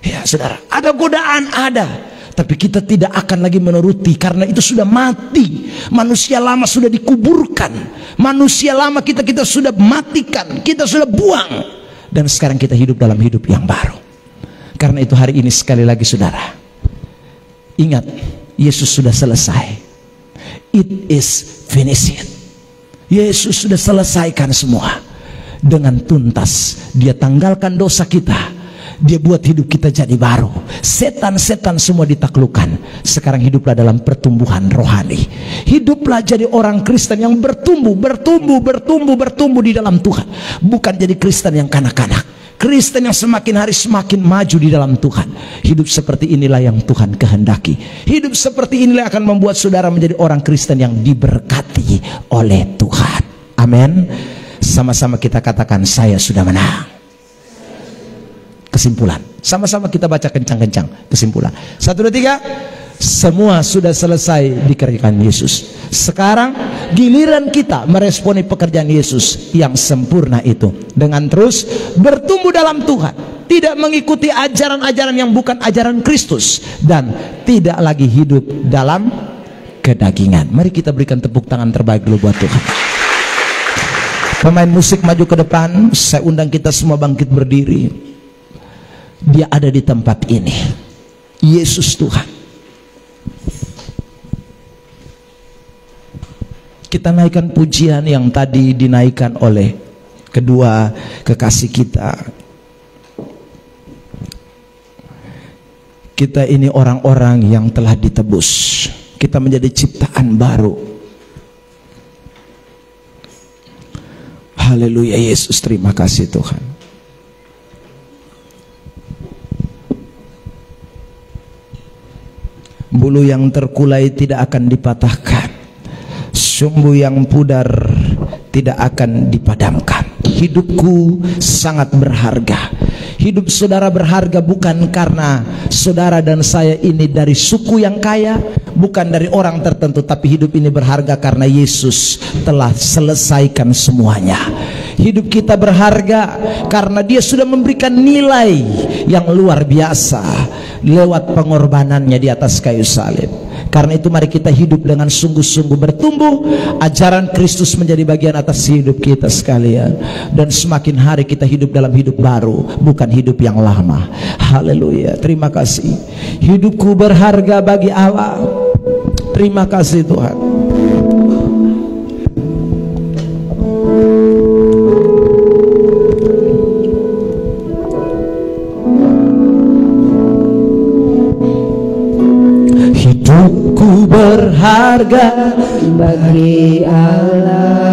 Ya saudara, ada godaan, ada. Tapi kita tidak akan lagi menuruti, karena itu sudah mati. Manusia lama sudah dikuburkan. Manusia lama kita sudah matikan, kita sudah buang. Dan sekarang kita hidup dalam hidup yang baru. Karena itu hari ini sekali lagi saudara, ingat, Yesus sudah selesai. It is finished. Yesus sudah selesaikan semua dengan tuntas. Dia tanggalkan dosa kita. Dia buat hidup kita jadi baru. Setan-setan semua ditaklukkan. Sekarang hiduplah dalam pertumbuhan rohani. Hiduplah jadi orang Kristen yang bertumbuh di dalam Tuhan. Bukan jadi Kristen yang kanak-kanak. Kristen yang semakin hari semakin maju di dalam Tuhan. Hidup seperti inilah yang Tuhan kehendaki. Hidup seperti inilah akan membuat saudara menjadi orang Kristen yang diberkati oleh Tuhan. Amin. Sama-sama kita katakan, saya sudah menang. Kesimpulan, sama-sama kita baca kencang-kencang. Kesimpulan, 1, 2, 3. Semua sudah selesai dikerjakan Yesus. Sekarang giliran kita meresponi pekerjaan Yesus yang sempurna itu dengan terus bertumbuh dalam Tuhan, tidak mengikuti ajaran-ajaran yang bukan ajaran Kristus, dan tidak lagi hidup dalam kedagingan. Mari kita berikan tepuk tangan terbaik dulu buat Tuhan. Pemain musik maju ke depan. Saya undang kita semua bangkit berdiri. Dia ada di tempat ini. Yesus Tuhan. Kita naikkan pujian yang tadi dinaikkan oleh kedua kekasih kita. Kita ini orang-orang yang telah ditebus. Kita menjadi ciptaan baru. Haleluya Yesus, terima kasih Tuhan. Bulu yang terkulai tidak akan dipatahkan, sumbu yang pudar tidak akan dipadamkan. Hidupku sangat berharga. Hidup saudara berharga bukan karena saudara dan saya ini dari suku yang kaya, bukan dari orang tertentu, tapi hidup ini berharga karena Yesus telah selesaikan semuanya. Hidup kita berharga karena Dia sudah memberikan nilai yang luar biasa lewat pengorbanannya di atas kayu salib. Karena itu mari kita hidup dengan sungguh-sungguh bertumbuh. Ajaran Kristus menjadi bagian atas hidup kita sekalian. Dan semakin hari kita hidup dalam hidup baru, bukan hidup yang lama. Haleluya, terima kasih. Hidupku berharga bagi Allah. Terima kasih Tuhan. Hidupku berharga bagi Allah.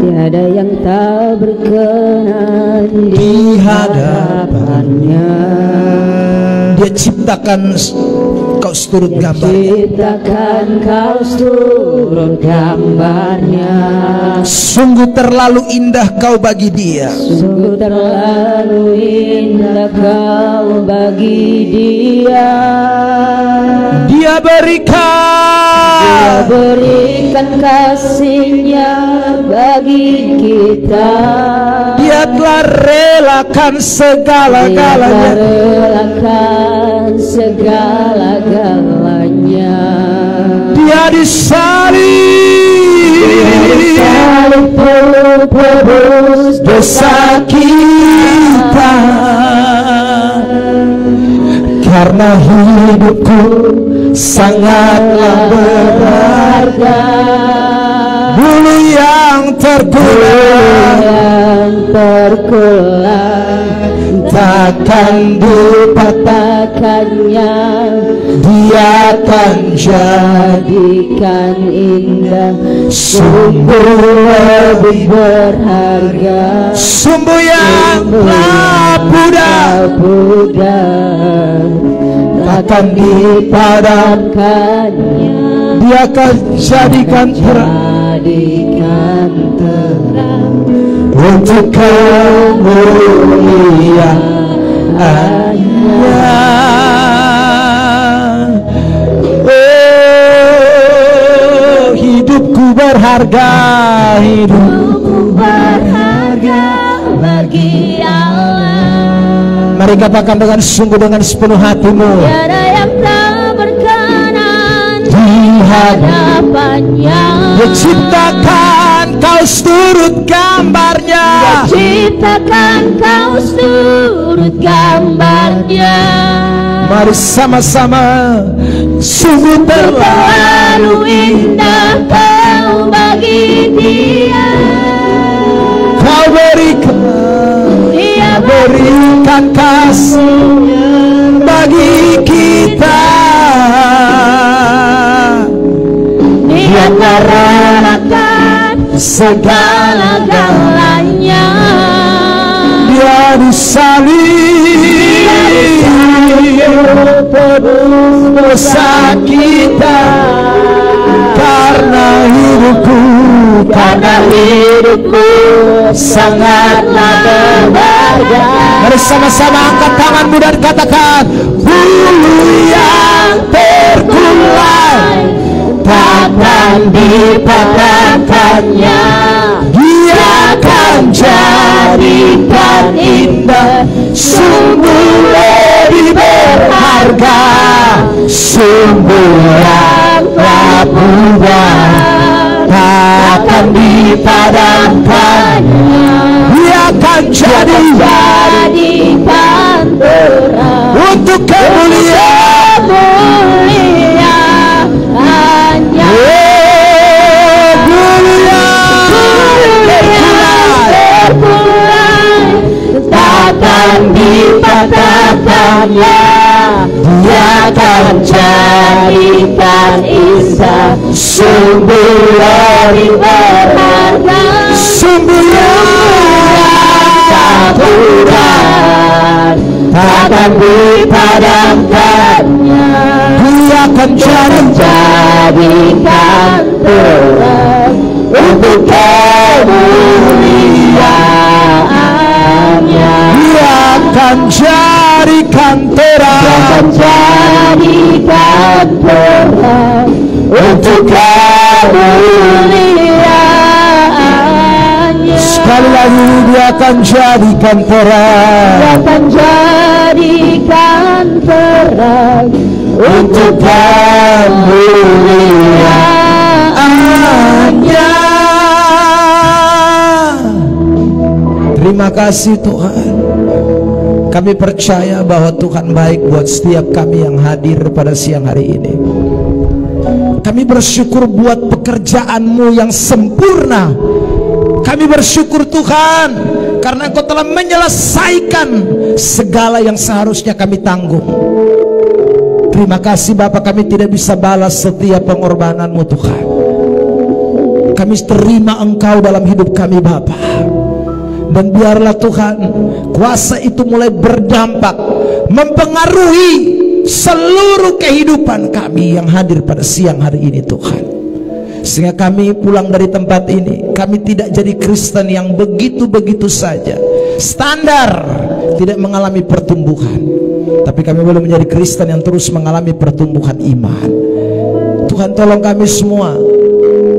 Tiada yang tak berkenan di hadapannya. Dia ciptakan kau seturut gambarnya. Ciptakan kau seturut gambarnya. Sungguh terlalu indah kau bagi Dia. Sungguh terlalu indah kau bagi Dia. Dia berikan kasih-Nya bagi kita. Dia telah relakan segala-galanya. Dia relakan segala-galanya. Dia disalib tebus dosa kita. Karena hidupku sangatlah berharga. Bulu yang terkulai takkan dipatahkannya. Dia akan jadikan indah sumbu lebih berharga. Sumbu yang telah pudar takkan dipadamkannya. Dia akan jadikan terang untuk kemuliaannya. Oh, hidupku berharga, hidupku berharga bagi Allah. Mari katakan dengan sungguh, dengan sepenuh hatimu. Tiada yang tak berkenan di hadapannya. Dia ciptakan kau seturut gambarnya. Dia ciptakan kau seturut gambarnya. Mari sama-sama. Sungguh terlalu indah kau bagi Dia. Kau Dia berikan kasih-Nya bagi kita. Dia merelakan segala-galanya. Dia disalib tebus dosa kita. Karena hidupku sangatlah berharga. Mari sama-sama angkat tanganmu dan katakan, bulu yang terkulai takkan dipatahkannya. Dia akan jadikan indah sumbu lebih berharga. Sumbu yang telah pudar takkan dipadamkannya. Dia akan jadikan terang untuk kemuliaan. Dia akan jadikan indah sumber yang berharga, sumber yang tak takkan dipadamkannya. Dia akan jadikan terang untuk kemuliaan-Nya. Dia akan jadikan terang, untuk kemuliaan-Nya. Sekali lagi, Dia akan jadikan terang, Dia akan jadikan terang untuk kemuliaan-Nya. Terima kasih Tuhan. Kami percaya bahwa Tuhan baik buat setiap kami yang hadir pada siang hari ini. Kami bersyukur buat pekerjaan-Mu yang sempurna. Kami bersyukur Tuhan karena Engkau telah menyelesaikan segala yang seharusnya kami tanggung. Terima kasih Bapa, kami tidak bisa balas setiap pengorbanan-Mu Tuhan. Kami terima Engkau dalam hidup kami Bapa. Dan biarlah Tuhan kuasa itu mulai berdampak, mempengaruhi seluruh kehidupan kami yang hadir pada siang hari ini Tuhan. Sehingga kami pulang dari tempat ini, kami tidak jadi Kristen yang begitu-begitu saja, standar, tidak mengalami pertumbuhan. Tapi kami boleh menjadi Kristen yang terus mengalami pertumbuhan iman. Tuhan tolong kami semua,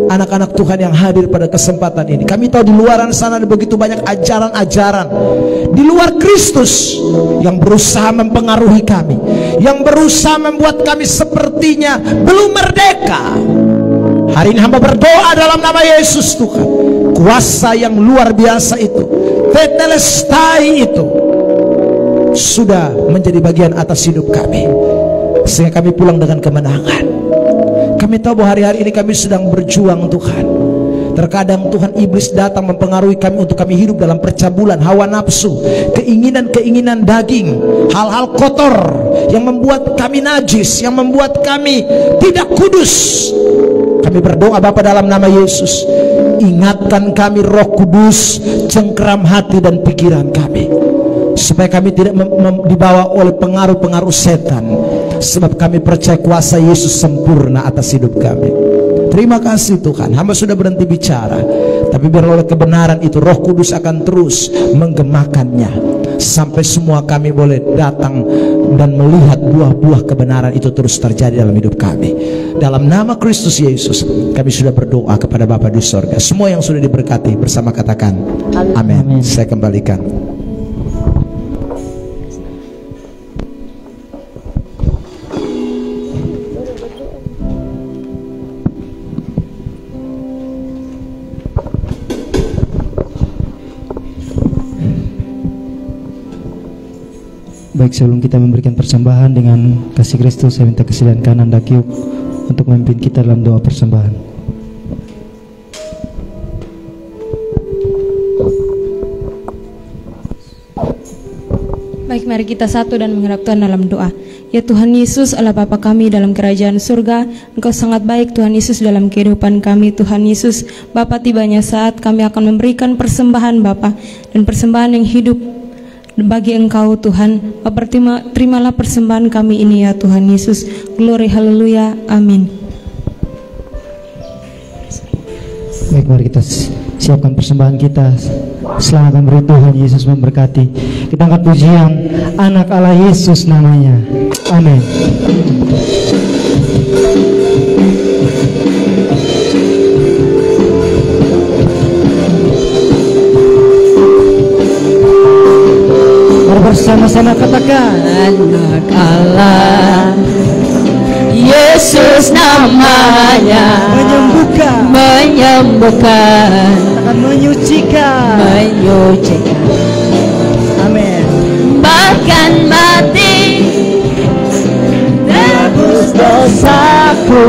anak-anak Tuhan yang hadir pada kesempatan ini. Kami tahu di luaran sana ada begitu banyak ajaran-ajaran di luar Kristus yang berusaha mempengaruhi kami, yang berusaha membuat kami sepertinya belum merdeka. Hari ini hamba berdoa dalam nama Yesus Tuhan, kuasa yang luar biasa itu, tetelestai itu, sudah menjadi bagian atas hidup kami, sehingga kami pulang dengan kemenangan. Kami tahu bahwa hari-hari ini kami sedang berjuang Tuhan. Terkadang Tuhan iblis datang mempengaruhi kami untuk kami hidup dalam percabulan hawa nafsu, keinginan-keinginan daging, hal-hal kotor yang membuat kami najis, yang membuat kami tidak kudus. Kami berdoa Bapa dalam nama Yesus, ingatkan kami Roh Kudus, cengkeram hati dan pikiran kami, supaya kami tidak dibawa oleh pengaruh-pengaruh setan, sebab kami percaya kuasa Yesus sempurna atas hidup kami. Terima kasih Tuhan, hamba sudah berhenti bicara, tapi biar oleh kebenaran itu Roh Kudus akan terus menggemakannya, sampai semua kami boleh datang dan melihat buah-buah kebenaran itu terus terjadi dalam hidup kami. Dalam nama Kristus Yesus kami sudah berdoa kepada Bapa di sorga. Semua yang sudah diberkati bersama katakan amin. Saya kembalikan. Baik, sebelum kita memberikan persembahan dengan kasih Kristus, saya minta kesediaan kanan Dakyuk untuk memimpin kita dalam doa persembahan. Baik, mari kita satu dan menghadap Tuhan dalam doa. Ya Tuhan Yesus, Allah Bapa kami dalam kerajaan surga, Engkau sangat baik Tuhan Yesus dalam kehidupan kami. Tuhan Yesus, Bapa, tibanya saat kami akan memberikan persembahan Bapa, dan persembahan yang hidup bagi Engkau Tuhan. Bapa, terimalah persembahan kami ini ya Tuhan Yesus. Glory, haleluya, amin. Baik, mari kita siapkan persembahan kita. Selamat memberi, Tuhan Yesus memberkati. Kita angkat pujian anak Allah Yesus namanya. Amin. Bersama-sama katakan anak Allah Yesus namanya, menyembuhkan, akan menyucikan, amin. Bahkan mati tebus dosaku,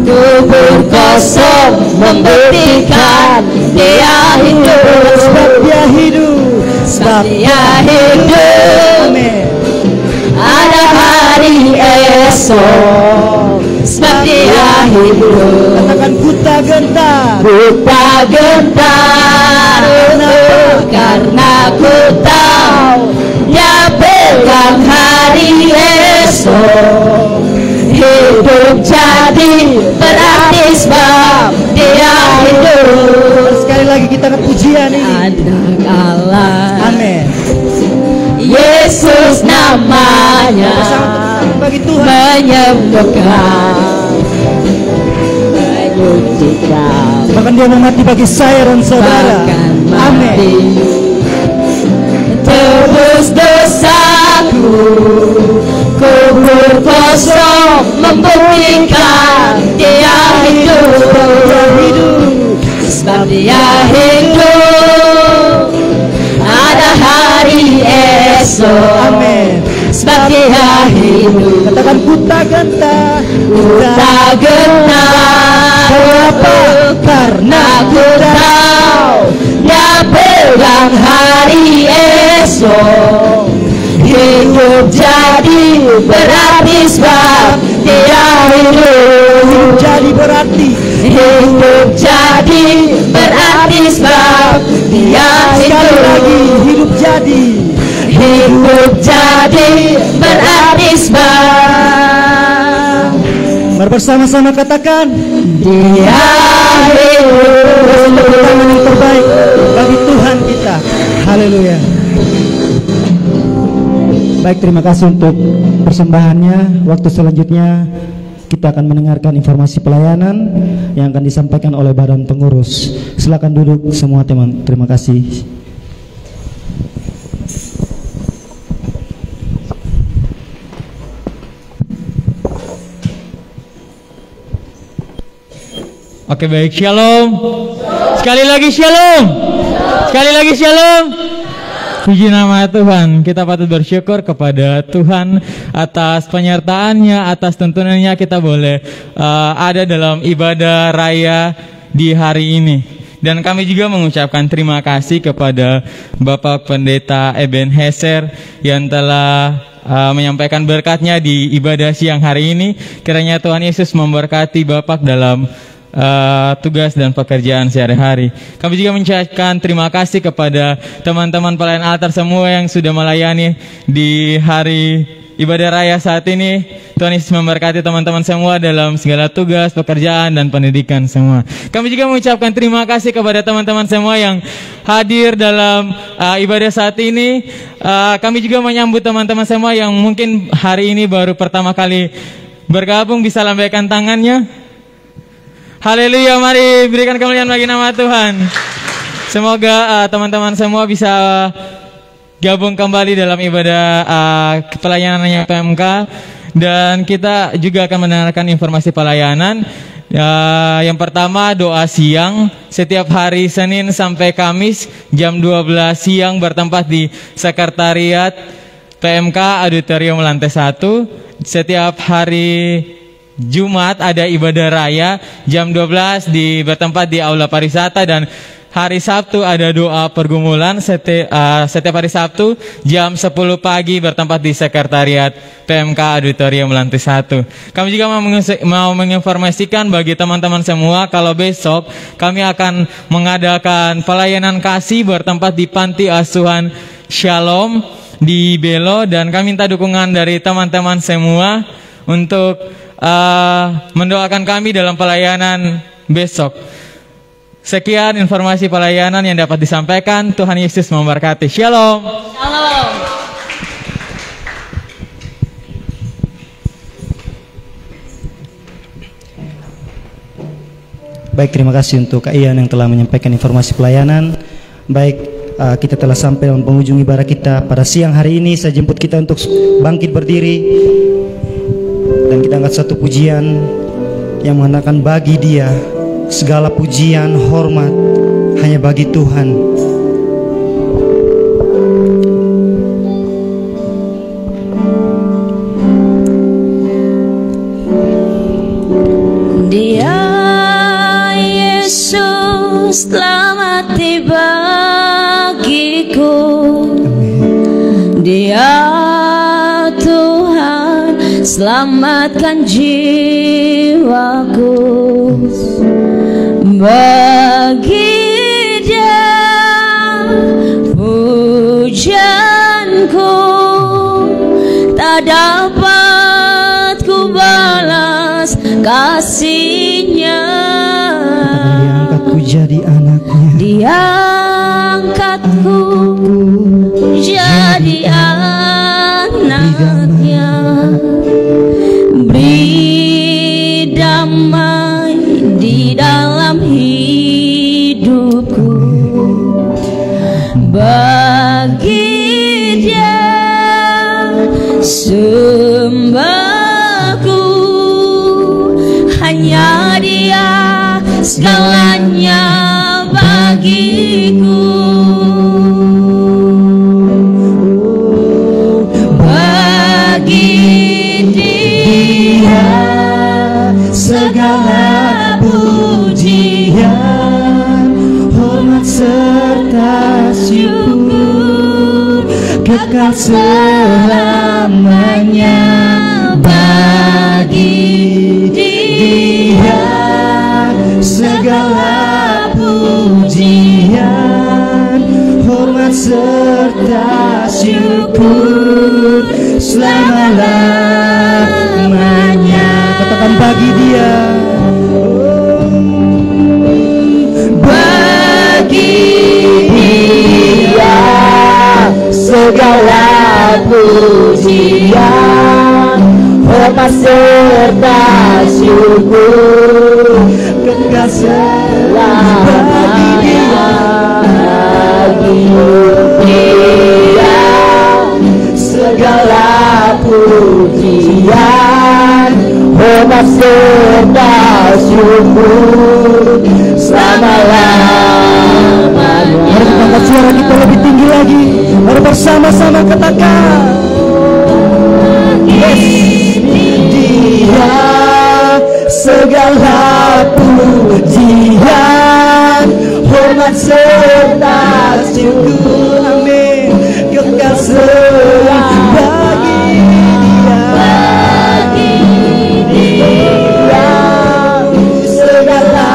kubur kosong membuktikan dia hidup, sebab dia hidup, sebab dia hidup. Amin. esok, sebab Dia hidup. Katakan ku tak gentar, Ku tak gentar, karena ku tahu Dia pegang hari esok. Hidup jadi berarti sebab Dia hidup. Sekali lagi kita ke pujian ini. Anak Allah, Amin. Yesus namanya, Bagi Tuhan. menyembuhkan, menyucikan, Bahkan Dia mau mati bagi saya dan saudara. bahkan Amin. mati. Tebus dosaku, kubur kosong membuktikan Dia hidup. Sebab Dia hidup, ada hari esok. Amin. Sebab Dia hidup. Katakan ku tak gentar, ku Tak gentar, Kenapa? karena ku tahu Dia pegang hari esok. Hidup jadi berarti sebab Dia hidup. jadi berarti. Hidup jadi berarti sebab Dia Sekali lagi hidup. hidup jadi. Hidup jadi berarti sebab Mari bersama-sama katakan, Dia hidup. tepuk tangan yang terbaik bagi Tuhan kita. Haleluya. Baik, terima kasih untuk persembahannya. Waktu selanjutnya kita akan mendengarkan informasi pelayanan yang akan disampaikan oleh badan pengurus. Silakan duduk semua teman. Terima kasih. Oke, baik, shalom. Sekali lagi shalom. Sekali lagi shalom. Puji nama Tuhan. Kita patut bersyukur kepada Tuhan atas penyertaannya, atas tuntunannya kita boleh ada dalam ibadah raya di hari ini. Dan kami juga mengucapkan terima kasih kepada Bapak Pendeta Ebenezer yang telah menyampaikan berkatnya di ibadah siang hari ini. Kiranya Tuhan Yesus memberkati Bapak dalam tugas dan pekerjaan sehari-hari. Kami juga mengucapkan terima kasih kepada teman-teman pelayan altar semua yang sudah melayani di hari ibadah raya saat ini. Tuhan Yesus memberkati teman-teman semua dalam segala tugas, pekerjaan, dan pendidikan semua. Kami juga mengucapkan terima kasih kepada teman-teman semua yang hadir dalam ibadah saat ini. Kami juga menyambut teman-teman semua yang mungkin hari ini baru pertama kali bergabung, bisa lambaikan tangannya. Haleluya, mari berikan kemuliaan bagi nama Tuhan. Semoga teman-teman semua bisa gabung kembali dalam ibadah pelayanannya PMK. Dan kita juga akan mendengarkan informasi pelayanan. Yang pertama, doa siang setiap hari Senin sampai Kamis jam 12 siang bertempat di Sekretariat PMK Auditorium lantai 1. Setiap hari Jumat ada ibadah raya jam 12 bertempat di Aula Pariwisata, dan hari Sabtu ada doa pergumulan setiap hari Sabtu jam 10 pagi bertempat di Sekretariat PMK Auditorium lantai 1. Kami juga mau menginformasikan bagi teman-teman semua kalau besok kami akan mengadakan pelayanan kasih bertempat di Panti Asuhan Shalom di Belo, dan kami minta dukungan dari teman-teman semua untuk mendoakan kami dalam pelayanan besok. Sekian informasi pelayanan yang dapat disampaikan. Tuhan Yesus memberkati. Shalom. Shalom. Baik, terima kasih untuk Kak Ian yang telah menyampaikan informasi pelayanan. Baik, kita telah sampai dalam penghujung ibadah kita pada siang hari ini. Saya jemput kita untuk bangkit berdiri dan kita angkat satu pujian yang mengatakan bagi Dia segala pujian, hormat hanya bagi Tuhan. Dia Yesus telah mati bagiku. Dia Tuhan selamatkan jiwaku. Bagi Dia pujianku tak dapat ku balas kasih-Nya. Diangkatku jadi anaknya. Diangkatku jadi anaknya. Beri damai di dalam hidupku. Bagi Dia sembahku, hanya Dia segalanya bagiku. Bagi Dia segala pujian, hormat serta syukur kekal selamanya. Bagi Dia segala pujian, hormat serta syukur selama-lamanya. Katakan bagi Dia. Bagi Dia segala pujian, hormat serta syukur kekal selamanya. Bagi Dia segala pujian, hormat serta syukur selama-lamanya. Mari kita angkat suara kita lebih tinggi lagi. Mari bersama-sama katakan. Dia segala pujian, hormat serta syukur, amin, kekal selamanya. Bagi Dia segala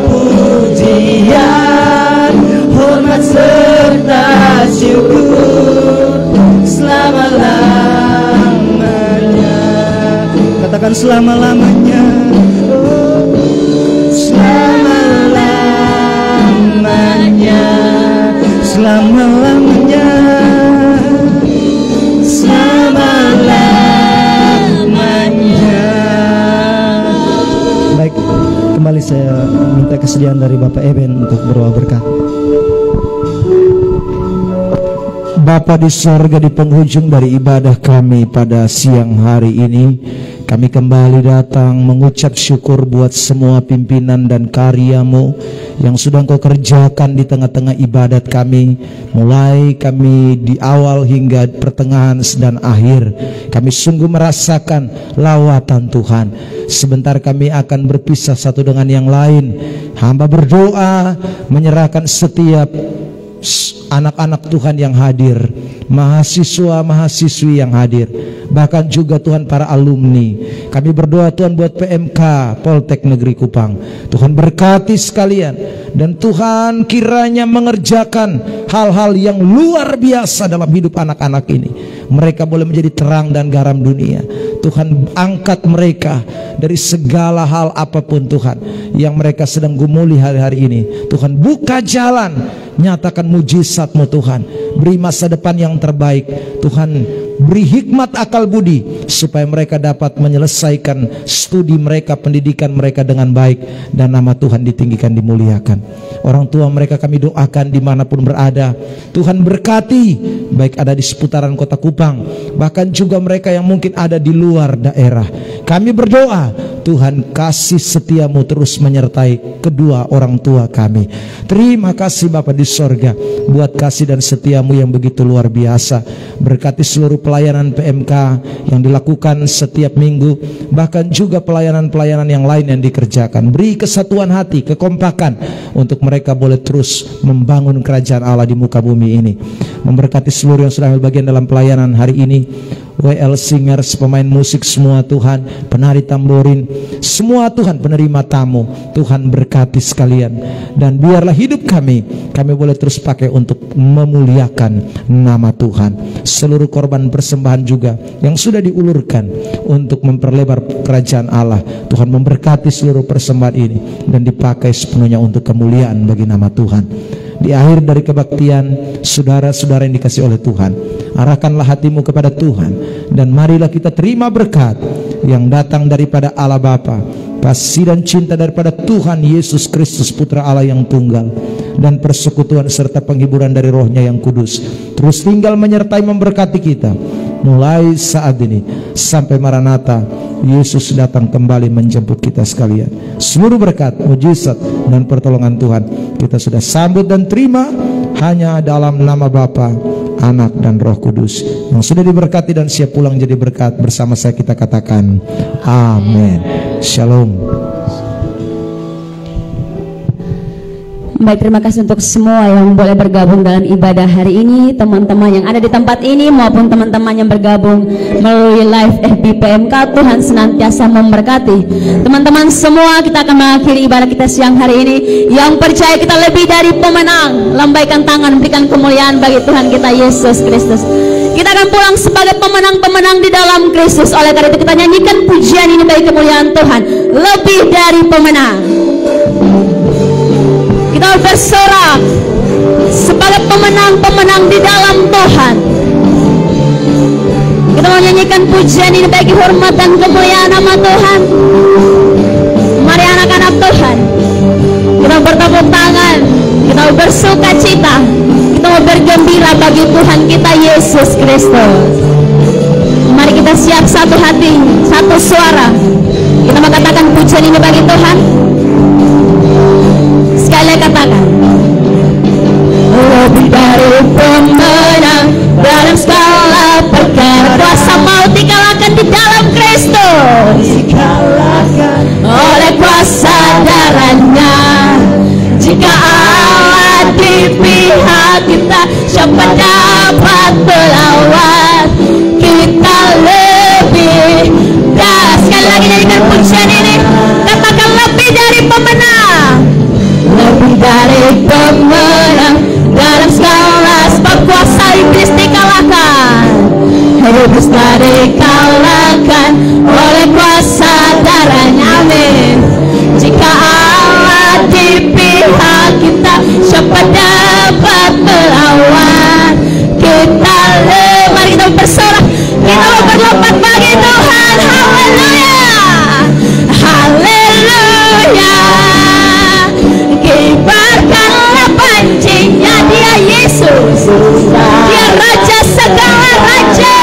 pujian, hormat serta syukur selama-lamanya. Katakan selama-lamanya. Selama-lamanya. Selama-lamanya. Selama-lamanya. Baik, kembali saya minta kesediaan dari Bapak Eben untuk berdoa berkat. Bapa di sorga, di penghujung dari ibadah kami pada siang hari ini, kami kembali datang mengucap syukur buat semua pimpinan dan karya-Mu yang sudah Engkau kerjakan di tengah-tengah ibadat kami. Mulai kami di awal hingga pertengahan dan akhir, kami sungguh merasakan lawatan Tuhan. Sebentar kami akan berpisah satu dengan yang lain. Hamba berdoa menyerahkan setiap anak-anak Tuhan yang hadir, mahasiswa-mahasiswi yang hadir, bahkan juga Tuhan para alumni. Kami berdoa Tuhan buat PMK Poltek Negeri Kupang. Tuhan berkati sekalian, dan Tuhan kiranya mengerjakan hal-hal yang luar biasa dalam hidup anak-anak ini. Mereka boleh menjadi terang dan garam dunia. Tuhan angkat mereka dari segala hal apapun Tuhan yang mereka sedang gumuli hari-hari ini. Tuhan buka jalan, nyatakan mujizat-Mu Tuhan. Beri masa depan yang terbaik Tuhan. Beri hikmat akal budi supaya mereka dapat menyelesaikan studi mereka, pendidikan mereka dengan baik, dan nama Tuhan ditinggikan, dimuliakan. Orang tua mereka kami doakan dimanapun berada, Tuhan berkati, baik ada di seputaran kota Kupang, bahkan juga mereka yang mungkin ada di luar daerah. Kami berdoa Tuhan kasih setia-Mu terus menyertai kedua orang tua kami. Terima kasih Bapa di sorga buat kasih dan setia-Mu yang begitu luar biasa. Berkati seluruh pelayanan PMK yang dilakukan setiap minggu, bahkan juga pelayanan-pelayanan yang lain yang dikerjakan. Beri kesatuan hati, kekompakan untuk mereka boleh terus membangun kerajaan Allah di muka bumi ini. Memberkati seluruh yang sudah ambil bagian dalam pelayanan hari ini. WL Singers, pemain musik semua Tuhan, penari tamborin, semua Tuhan penerima tamu, Tuhan berkati sekalian. Dan biarlah hidup kami boleh terus pakai untuk memuliakan nama Tuhan. Seluruh korban persembahan juga yang sudah diulurkan untuk memperlebar kerajaan Allah, Tuhan memberkati seluruh persembahan ini dan dipakai sepenuhnya untuk kemuliaan bagi nama Tuhan. Di akhir dari kebaktian, saudara-saudara yang dikasih oleh Tuhan, arahkanlah hatimu kepada Tuhan dan marilah kita terima berkat yang datang daripada Allah Bapa, kasih dan cinta daripada Tuhan Yesus Kristus Putra Allah yang tunggal, dan persekutuan serta penghiburan dari Roh-Nya yang kudus terus tinggal menyertai memberkati kita mulai saat ini sampai Maranatha Yesus datang kembali menjemput kita sekalian. Seluruh berkat, mujizat dan pertolongan Tuhan kita sudah sambut dan terima hanya dalam nama Bapa, Anak dan Roh Kudus yang sudah diberkati dan siap pulang jadi berkat. Bersama saya kita katakan amin. Shalom. Baik, terima kasih untuk semua yang boleh bergabung dalam ibadah hari ini, teman-teman yang ada di tempat ini maupun teman-teman yang bergabung melalui live FB PMK. Tuhan senantiasa memberkati teman-teman semua. Kita akan mengakhiri ibadah kita siang hari ini. Yang percaya kita lebih dari pemenang, lambaikan tangan, berikan kemuliaan bagi Tuhan kita Yesus Kristus. Kita akan pulang sebagai pemenang-pemenang di dalam Kristus. Oleh karena itu kita nyanyikan pujian ini bagi kemuliaan Tuhan, lebih dari pemenang. Kita bersorak sebagai pemenang-pemenang di dalam Tuhan. Kita mau nyanyikan pujian ini bagi hormat dan kemuliaan nama Tuhan. Mari anak-anak Tuhan, kita bertepuk tangan, kita bersuka cita, kita mau bergembira bagi Tuhan kita Yesus Kristus. Mari kita siap satu hati, satu suara. Kita mau katakan pujian ini bagi Tuhan. Sekali katakan, lebih dari pemenang dalam segala perkara, kuasa maut dikalahkan di dalam Kristus, dikalahkan oleh kuasa darahnya. Jika Allah di pihak kita, siapa dapat melawan? Kita lebih dari, sekali lagi nyanyikan pujian ini, katakan lebih dari pemenang. Lebih dari pemenang dalam segala sebab kuasa iblis dikalahkan. Iblis dikalahkan oleh kuasa darahnya. Amin. Jika Allah di pihak kita, siapa dapat melawan? Kita mari kita bersorak, kita berlompat bagi Tuhan. Haleluya, haleluya. Kibarkanlah pancinya, dia Yesus, dia Raja segala raja.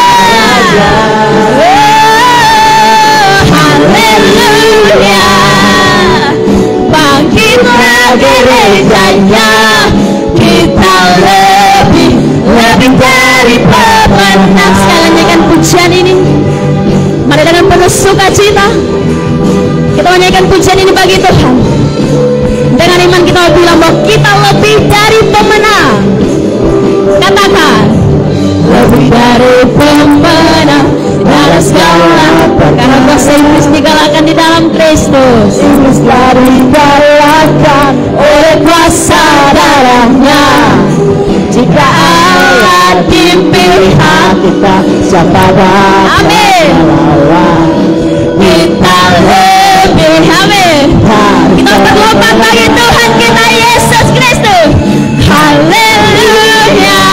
Haleluya, bangkitlah gerejanya. Kita lebih dari pemenang. Sekali nyanyikan pujian ini, mari dengan penuh sukacita kita menyanyikan pujian ini bagi Tuhan. Dengan iman kita bilang bahwa kita lebih dari pemenang. Katakan, lebih dari pemenang dalam segala perkara, kuasa iblis dikalahkan di dalam Kristus. Iblis dikalahkan oleh kuasa darahnya. Jika Allah di pihak kita, siapa dapat melawan? Kita lebih, amin. Kita berlompat bagi Tuhan kita Yesus Kristus. Haleluya,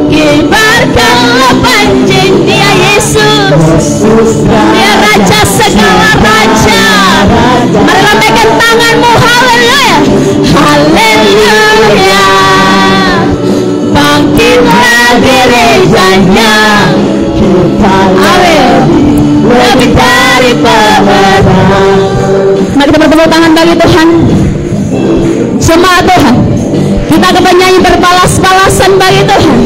kibarkanlah pancing, dia Yesus, dia Raja segala raja. Mari lambaikan tanganmu, haleluya, haleluya. Bangkitlah gerejanya, amin. Lebih dari pemenang. Mari kita bertepuk tangan bagi Tuhan. Jemaat Tuhan, kita akan bernyanyi berbalas-balasan bagi Tuhan.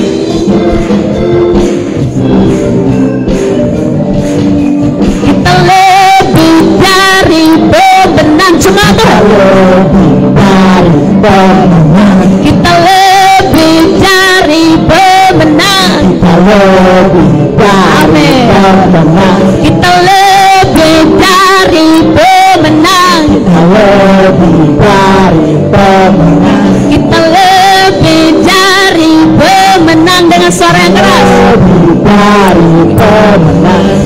Kita lebih dari pemenang. Jemaat Tuhan, kita lebih dari pemenang. Kita lebih suara yang keras.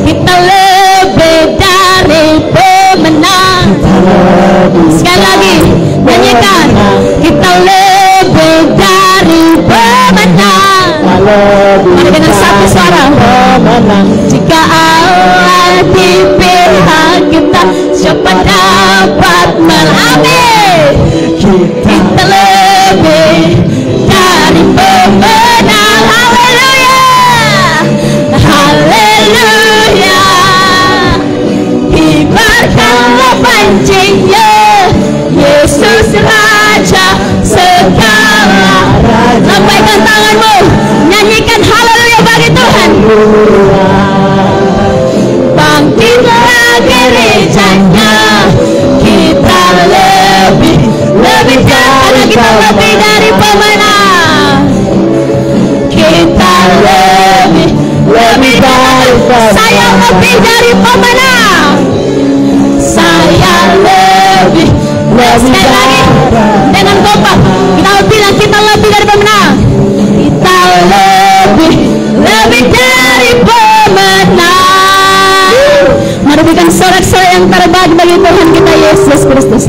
Kita lebih dari pemenang. Sekali lagi nyanyikan. Kita lebih dari pemenang. Mari dengan satu suara. Jika Allah di pihak kita, siapa dapat melawan? Kita lebih dari pemenang. Haleluya, haleluya. Kibarkanlah pancingnya, Yesus Raja segala. Lambaikan tanganmu, nyanyikan haleluya bagi Tuhan. Bangkitlah gerejanya, kita lebih karena kita lebih dari pemenang. Kita lebih dari, saya lebih dari pemenang. Saya lebih sekali lagi dengan kompak kita bilang kita lebih dari pemenang. Kita lebih dari pemenang. Mari berikan sorak-sorai yang terbaik bagi Tuhan kita Yesus Kristus.